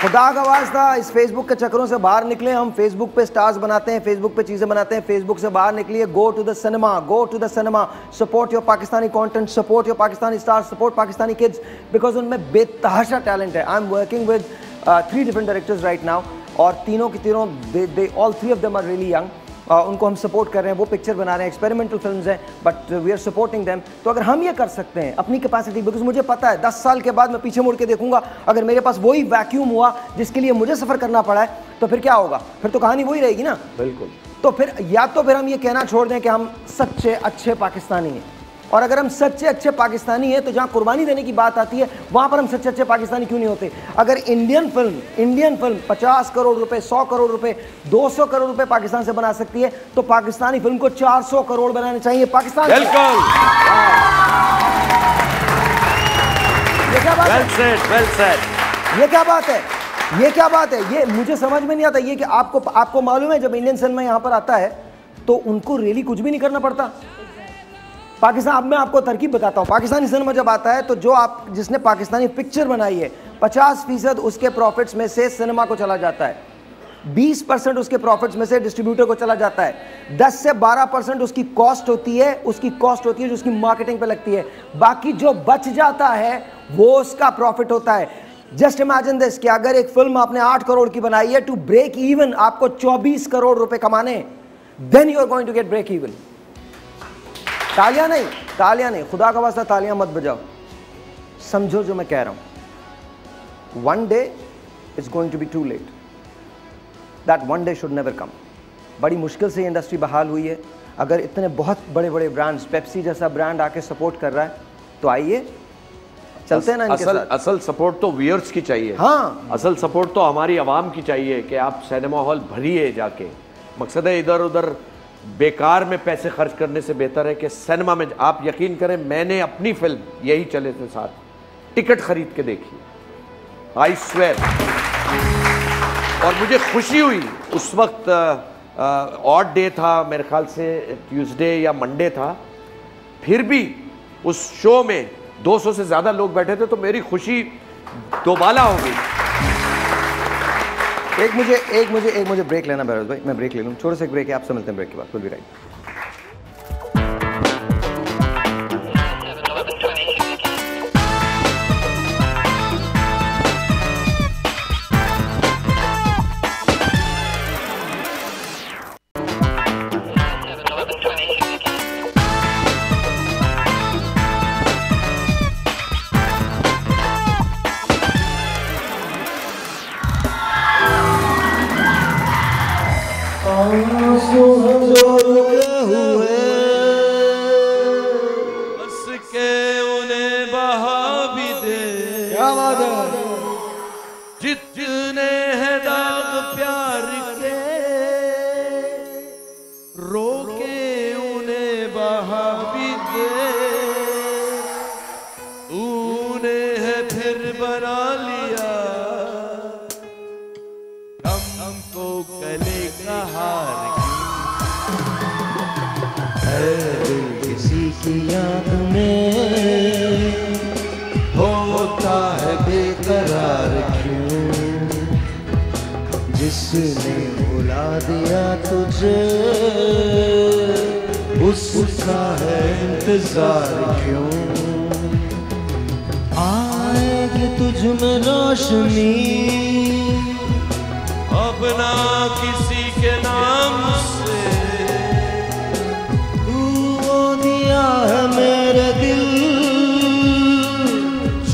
खुदा का वास्ता इस फेसबुक के चक्करों से बाहर निकले। हम फेसबुक पे स्टार्स बनाते हैं, फेसबुक पे चीज़ें बनाते हैं, फेसबुक से बाहर निकलिए। Go to the cinema, support your Pakistani content, support your Pakistani stars, support Pakistani kids, because उनमें बेतहाशा टैलेंट है। I am working with 3 different directors right now, और तीनों की तीनों all 3 of them are really young. उनको हम सपोर्ट कर रहे हैं, वो पिक्चर बना रहे हैं, एक्सपेरिमेंटल फिल्म्स हैं, but we are supporting them. तो अगर हम ये कर सकते हैं अपनी कैपेसिटी, बिकॉज मुझे पता है 10 साल के बाद मैं पीछे मुड़ के देखूंगा, अगर मेरे पास वही वैक्यूम हुआ जिसके लिए मुझे सफ़र करना पड़ा है, तो फिर क्या होगा? फिर तो कहानी वही रहेगी ना। बिल्कुल। तो फिर या तो फिर हम ये कहना छोड़ दें कि हम सच्चे अच्छे पाकिस्तानी हैं, और अगर हम सच्चे अच्छे पाकिस्तानी हैं तो जहाँ कुर्बानी देने की बात आती है वहाँ पर हम सच्चे अच्छे पाकिस्तानी क्यों नहीं होते? अगर इंडियन फिल्म 50 करोड़ रुपए, 100 करोड़ रुपए, 200 करोड़ रुपए पाकिस्तान से बना सकती है, तो पाकिस्तानी फिल्म को 400 करोड़ बनाने चाहिए पाकिस्तान से। बिल्कुल। ये क्या बात है? Well said. ये क्या बात है? ये मुझे समझ में नहीं आता। ये कि आपको मालूम है जब इंडियन सिनेमा यहाँ पर आता है तो उनको रियली कुछ भी नहीं करना पड़ता पाकिस्तान। अब मैं आपको तरकीब बताता हूँ। पाकिस्तानी सिनेमा जब आता है तो जिसने पाकिस्तानी पिक्चर बनाई है 50% उसके प्रॉफिट्स में से सिनेमा को चला जाता है, 20% उसके प्रॉफिट्स में से डिस्ट्रीब्यूटर को चला जाता है, 10 से 12% उसकी कॉस्ट होती है जो उसकी मार्केटिंग पे लगती है, बाकी जो बच जाता है वो उसका प्रॉफिट होता है। जस्ट इमेजिन दिस कि अगर एक फिल्म आपने 8 करोड़ की बनाई है, टू ब्रेक इवन आपको 24 करोड़ रुपए कमाने, then you are going to get break even. तालियां नहीं, खुदा का वास्ता तालियां मत बजाओ, समझो जो मैं कह रहा हूं। One day is going to be too late, that one day should never come. बड़ी मुश्किल से इंडस्ट्री बहाल हुई है। अगर इतने बहुत बड़े बड़े ब्रांड्स, पेप्सी जैसा ब्रांड आके सपोर्ट कर रहा है तो आइए चलते हैं ना इनके साथ। असल सपोर्ट तो व्यूअर्स की चाहिए। हाँ, असल सपोर्ट तो हमारी आवाम की चाहिए कि आप सिनेमा हॉल भरिए जाके। मकसद है इधर उधर बेकार में पैसे खर्च करने से बेहतर है कि सिनेमा में। आप यकीन करें, मैंने अपनी फिल्म यही चले थे साथ टिकट खरीद के देखी, आई स्वेयर। और मुझे खुशी हुई उस वक्त, ऑड डे था मेरे ख्याल से, ट्यूसडे या मंडे था, फिर भी उस शो में 200 से ज़्यादा लोग बैठे थे, तो मेरी खुशी दोबाला हो गई। एक मुझे ब्रेक लेना बहरोज भाई, मैं ब्रेक ले लूँ, छोटे से एक ब्रेक है, आपसे मिलते हैं ब्रेक के बाद। Will be right. जितने हैं दाग प्यार के, रोके उन्हें बहा भी दे। तूने है फिर बना लिया हमको गले का हार। दिल किसी की याद में होता है बेकरार क्यों, जिसने बुला दिया तुझे, उसका है इंतजार क्यों? आएगी तुझ में रोशनी, अब ना किसी के नाम से वो दिया है मेरे दिल,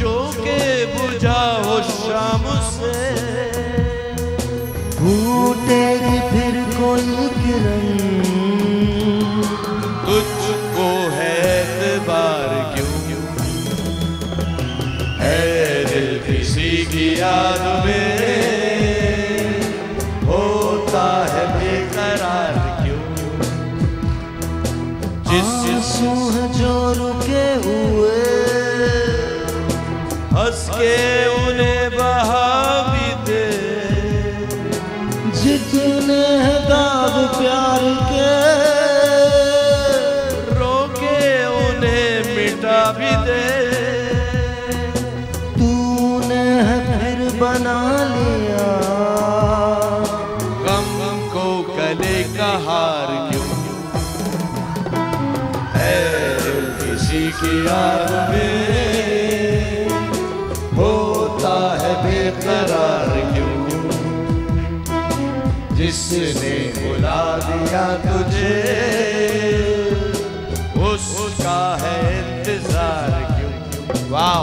जो के बुझा हो शाम से। फूटेगी फिर कोई किरण, तुझको है एतबार क्यों? है दिल किसी की याद में होता है बेकरार क्यों? आंसू है जो रुके हुए, हंस के उन्हें बहा भी दे, जितने हैं दाग प्यार के, रोके उन्हें मिटा भी दे। तूने है फिर बना लिया गम को गले का हार क्यों? है किसी की याद में होता है बेकरार क्यों? जिसने बुला दिया तुझे, उसका है इंतजार क्यों? वाह,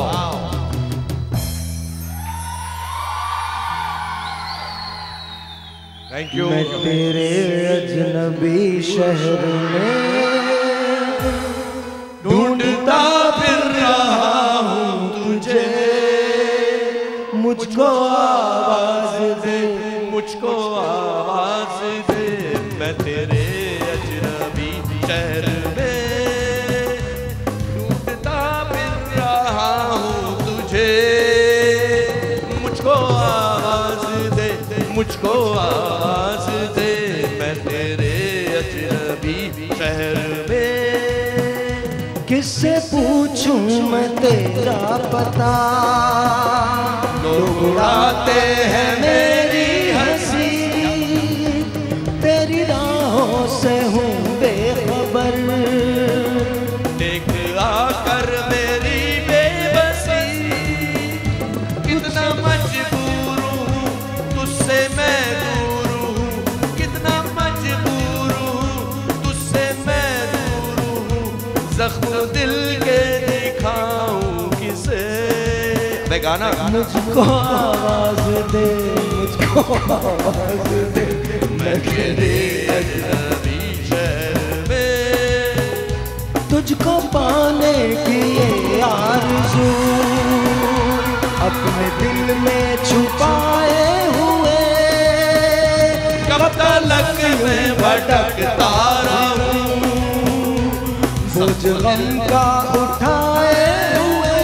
थैंक यू। मैं तेरे अजनबी शहर में ढूंढता फिर रहा हूँ तुझे, मुझको आवाज दे, मुझको आवाज दे। मैं तेरे अजनबी शहर में ढूंढता फिर रहा हूँ तुझे, मुझको आवाज दे, मुझको आवाज दे। मैं तेरे अजनबी शहर में किससे पूछूं मैं तेरा पता, लोग उड़ाते हैं मेरी हंसी, तेरी राहों से हूँ बेखबर, देख आकर मेरी बेबसी। कितना मजबूर हूँ तुझसे मैं दूर हूँ, कितना मजबूर हूँ तुझसे मैं दूर हूँ। जख्म दिल के दिखाऊं किसे? मैं गाना मुझको आवाज दे, मुझको आवाज दे। मैं तेरे अजनबी शहर में तुझको पाने की ये आरज़ू अपने दिल में छुपाए हुए, कब तक मैं भटकता रहूं, बोझ गम का उठाए हुए।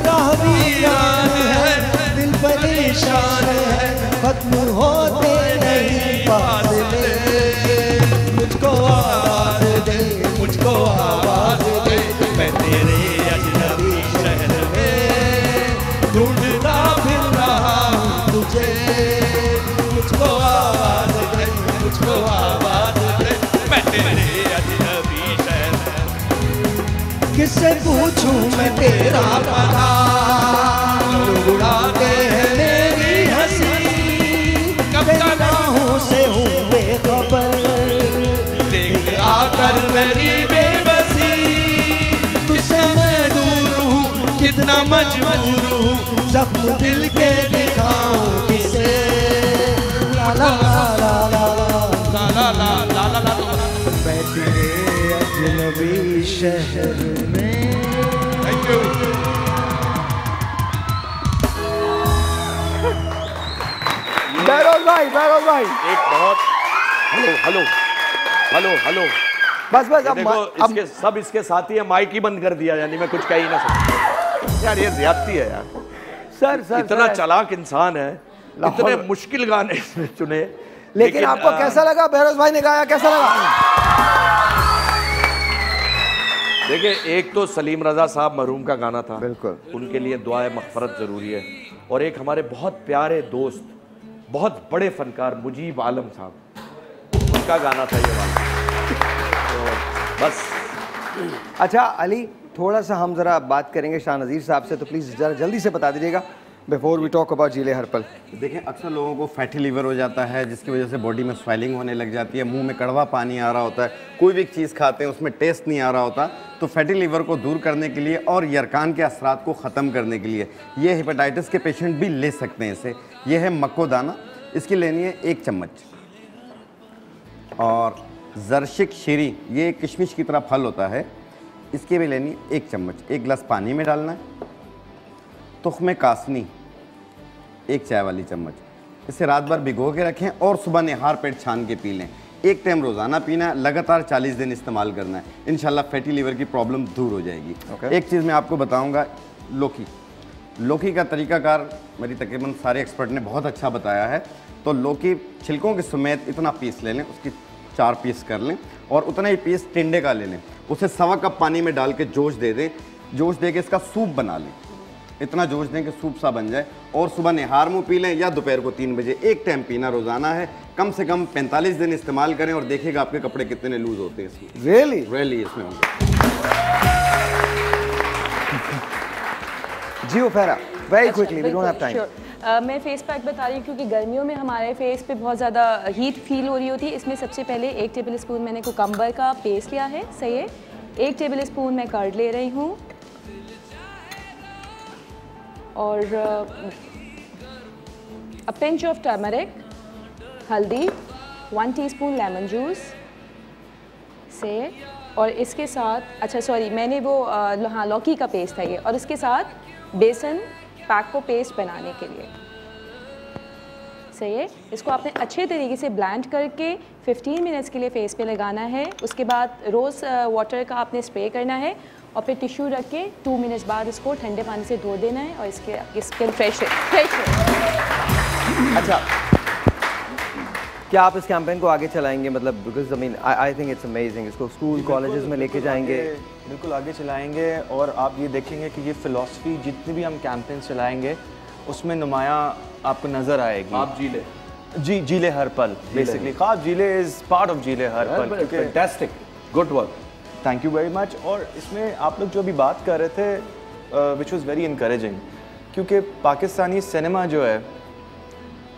राह वीरान है, दिल परेशान है, खत्म होते नहीं फासले। मुझको आवाज दे, मुझको आवाज दे। मैं तेरे अजनबी शहर में ढूंढता फिर रहा हूँ तुझे, मुझको आवाज दे, मुझको आवाज दे। मैं तेरे अजनबी शहर में किससे पूछूं मैं तेरा पता, लोग उड़ाते हैं मेरी हंसी, कब राहों से हूँ बेखबर, देख आकर मेरी बेबसी। तुझसे मैं दूर हूँ, कितना मजबूर हूँ, जख्म दिल के दिखाऊं किसे? ला ला ला ला ला ला ला ला ला ला ला। मैं तेरे अजनबी शहर में। Thank you. बहरोज भाई एक बहुत हेलो हेलो हेलो हेलो बस ये देखो इसके सब इसके साथी है, माइक ही बंद कर दिया, यानी मैं कुछ कह ही ना सकता। यार ये ज्यादती है यार। सर इतना चालाक इंसान है, इतने मुश्किल गाने इसने चुने। लेकिन आपको कैसा लगा बहरोज भाई ने गाया, कैसा लगा? देखिए, एक तो सलीम रजा साहब मरहूम का गाना था, बिल्कुल उनके लिए दुआए मग़फ़िरत जरूरी है, और एक हमारे बहुत प्यारे दोस्त बहुत बड़े फनकार मुजीब आलम साहब, उनका गाना था ये वाला। तो बस। अच्छा अली, थोड़ा सा हम ज़रा बात करेंगे शाह नज़ीर साहब से, तो प्लीज़ ज़रा जल्दी से बता दीजिएगा बिफोर वी टॉक अबाउट जीले हर पल। देखें, अक्सर लोगों को फैटी लीवर हो जाता है, जिसकी वजह से बॉडी में स्वेलिंग होने लग जाती है, मुंह में कड़वा पानी आ रहा होता है, कोई भी चीज़ खाते हैं उसमें टेस्ट नहीं आ रहा होता। तो फैटी लीवर को दूर करने के लिए और यरकान के असरात को ख़त्म करने के लिए ये हेपेटाइटिस के पेशेंट भी ले सकते हैं इसे। ये है मक्को दाना, इसकी लेनी है 1 चम्मच। और जरशिक शीरी, ये किशमिश की तरह फल होता है, इसकी भी लेनी है 1 चम्मच। 1 गिलास पानी में डालना है। तुख्मे कासनी 1 चाय वाली चम्मच। इसे रात भर भिगो के रखें और सुबह निहार पेट छान के पी लें। 1 टाइम रोज़ाना पीना है, लगातार 40 दिन इस्तेमाल करना है। इंशाल्लाह फैटी लीवर की प्रॉब्लम दूर हो जाएगी। एक चीज़ मैं आपको बताऊंगा, लौकी का तरीकाकार मेरी तकरीबन सारे एक्सपर्ट ने बहुत अच्छा बताया है। तो लौकी छिलकों के समेत इतना पीस ले लें, उसकी 4 पीस कर लें और उतना ही पीस टिंडे का ले लें। उसे 1.25 कप पानी में डाल के जोश दे दें। जोश दे के इसका सूप बना लें, इतना जोश दें कि सूप सा बन जाए। और सुबह निहार मुँह पी लें या दोपहर को 3 बजे। 1 टाइम पीना रोज़ाना है। कम से कम 45 दिन इस्तेमाल करें और देखिएगा आपके कपड़े कितने लूज होते हैं इसमें। रियली इसमें होंगे। जी ओफेरा, very quickly, we don't have time. मैं फेस पैक बता रही हूँ क्योंकि गर्मियों में हमारे फेस पे बहुत ज़्यादा हीट फील हो रही होती है। इसमें सबसे पहले 1 टेबल स्पून मैंने कुकम्बर का पेस्ट लिया है, सही है। 1 टेबल स्पून मैं कर्ड ले रही हूँ और अ पिंच ऑफ टर्मरिक, हल्दी, 1 टीस्पून लेमन जूस से, और इसके साथ, अच्छा सॉरी, मैंने वो हाँ लौकी का पेस्ट है ये, और इसके साथ बेसन पैक को पेस्ट बनाने के लिए, सही है। इसको आपने अच्छे तरीके से ब्लेंड करके 15 मिनट्स के लिए फेस पे लगाना है। उसके बाद रोज़ वाटर का आपने स्प्रे करना है और फिर टिश्यू रख के 2 मिनट्स बाद इसको ठंडे पानी से धो देना है और इसके स्किन फ्रेश है। अच्छा, क्या आप इस कैंपेन को आगे चलाएंगे? मतलब because I mean I think it's amazing. इसको स्कूल कॉलेजेस में लेके जाएंगे? बिल्कुल आगे चलाएंगे। और आप ये देखेंगे कि ये फ़िलासफ़ी जितनी भी हम कैंपेन चलाएंगे उसमें नुमायाँ आपको नज़र आएगी। आप जीले, जी जीले हर पल, बेसिकली ख्वाब जीले इज़ पार्ट ऑफ जीले हर पल। Fantastic, good work, thank you very much. और इसमें आप लोग जो अभी बात कर रहे थे विच वॉज़ वेरी इनकरेजिंग, क्योंकि पाकिस्तानी सिनेमा जो है,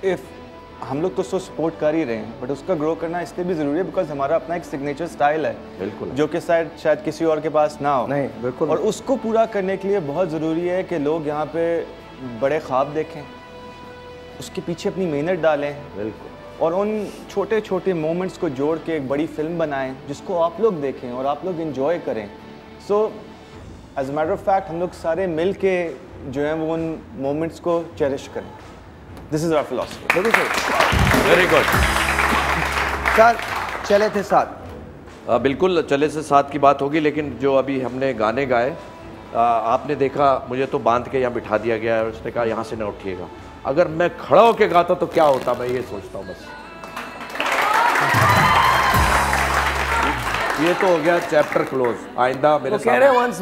इफ़ हम लोग तो उसको सपोर्ट कर ही रहे हैं, बट उसका ग्रो करना इसलिए भी ज़रूरी है बिकॉज हमारा अपना एक सिग्नेचर स्टाइल है, बिल्कुल, जो कि शायद किसी और के पास ना हो। नहीं, बिल्कुल। और उसको पूरा करने के लिए बहुत ज़रूरी है कि लोग यहाँ पे बड़े ख्वाब देखें, उसके पीछे अपनी मेहनत डालें, बिल्कुल, और उन छोटे छोटे मोमेंट्स को जोड़ के एक बड़ी फिल्म बनाएं जिसको आप लोग देखें और आप लोग इंजॉय करें। So as a matter of fact हम लोग सारे मिल के जो है वो उन मोमेंट्स को चेरिश करें। This is our philosophy. Very good sir. चले थे साथ, बिल्कुल चले से साथ की बात होगी, लेकिन जो अभी हमने गाने गाए आपने देखा, मुझे तो बांध के यहाँ बिठा दिया गया और उसने कहा यहाँ से ना उठिएगा। अगर मैं खड़ा होके गाता तो क्या होता, मैं ये सोचता हूँ बस। ये तो हो गया चैप्टर क्लोज। आइंदा मेरे कह रहे हैं वंस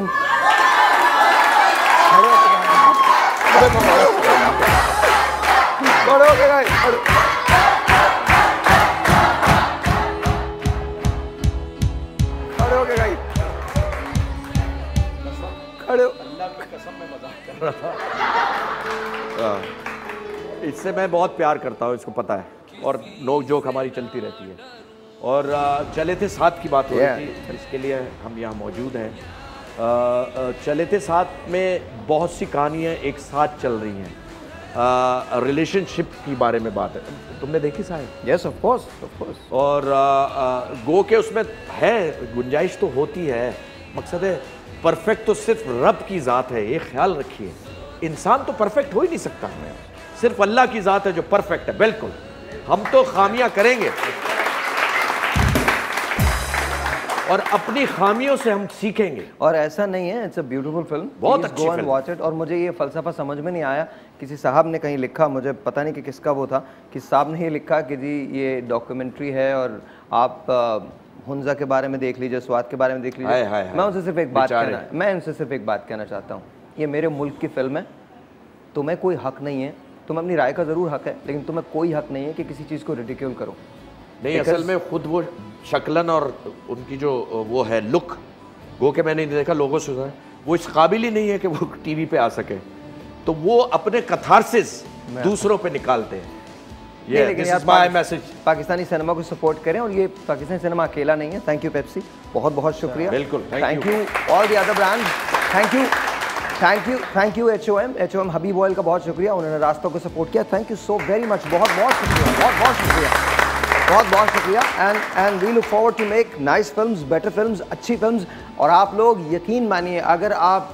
इससे मैं बहुत प्यार करता हूँ, इसको पता है, और नोक जोक हमारी चलती रहती है। और चले थे साथ की बात हो रही थी, इसके लिए हम यहाँ मौजूद हैं। चले थे साथ में बहुत सी कहानियाँ एक साथ चल रही हैं। रिलेशनशिप की बारे में बात है, तुमने देखी साहब? Yes of course, of course. और गो के उसमें है, गुंजाइश तो होती है, मकसद है परफेक्ट तो सिर्फ रब की ज़ात है, ये ख्याल रखिए। इंसान तो परफेक्ट हो ही नहीं सकता, हमें सिर्फ अल्लाह की ज़ात है जो परफेक्ट है। बिल्कुल, हम तो खामियां करेंगे और अपनी खामियों से हम सीखेंगे। और ऐसा नहीं है, इट्स अ ब्यूटीफुल फिल्म, बहुत अच्छी फिल्म, वॉच इट। और मुझे ये फलसफा समझ में नहीं आया, किसी साहब ने कहीं लिखा, मुझे पता नहीं कि किसका वो था, कि साहब ने ये लिखा कि जी ये डॉक्यूमेंट्री है और आप हुंजा के बारे में देख लीजिए, स्वाद के बारे में देख लीजिए। मैं उनसे सिर्फ एक बात कहना चाहता हूँ, ये मेरे मुल्क की फिल्म है, तुम्हें कोई हक नहीं है तुम्हें अपनी राय का ज़रूर हक है, लेकिन तुम्हें कोई हक नहीं है कि किसी चीज़ को रिडिक्यूल करो। नहीं, असल में खुद वो शक्लन और उनकी जो वो है लुक, गो के मैंने देखा लोगों से, वो इस काबिल ही नहीं है कि वो टीवी पे आ सके, तो वो अपने कथारसिस दूसरों पे निकालते हैं। ये लेकिन this is my message. Pakistani cinema को सपोर्ट करें, और ये पाकिस्तानी सिनेमा अकेला नहीं है। थैंक यू पेप्सी, बहुत बहुत शुक्रिया। बिल्कुल, thank you all the other brand, thank you HOM Habib oil का बहुत शुक्रिया, उन्होंने रास्तों को सपोर्ट किया। Thank you so very much, बहुत बहुत शुक्रिया, बहुत बहुत शुक्रिया। And we look forward to make nice films, better films, अच्छी फिल्म्स। और आप लोग यकीन मानिए, अगर आप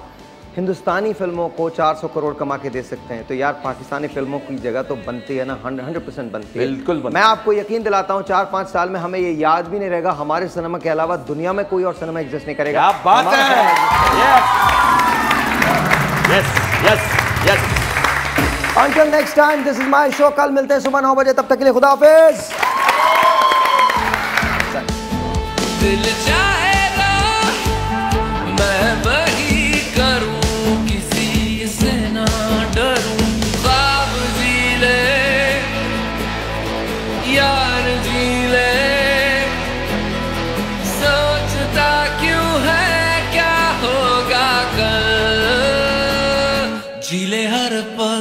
हिंदुस्तानी फिल्मों को 400 करोड़ कमा के दे सकते हैं, तो यार पाकिस्तानी फिल्मों की जगह तो बनती है ना, 100% बनती है। बिल्कुल मैं आपको यकीन दिलाता हूँ 4-5 साल में हमें ये याद भी नहीं रहेगा, हमारे सिनेमा के अलावा दुनिया में कोई और सिनेमा एग्जिस्ट नहीं करेगा। क्या बात है। Yes. Until next time, this is my show। कल मिलते हैं सुबह 9 बजे, तब तक के लिए खुदा हाफिज। दिल चाहेगा मैं वही करूं, किसी से ना डरूं, ख्वाब जी ले यार जी ले, सोचता क्यों है क्या होगा कल, जी ले हर पल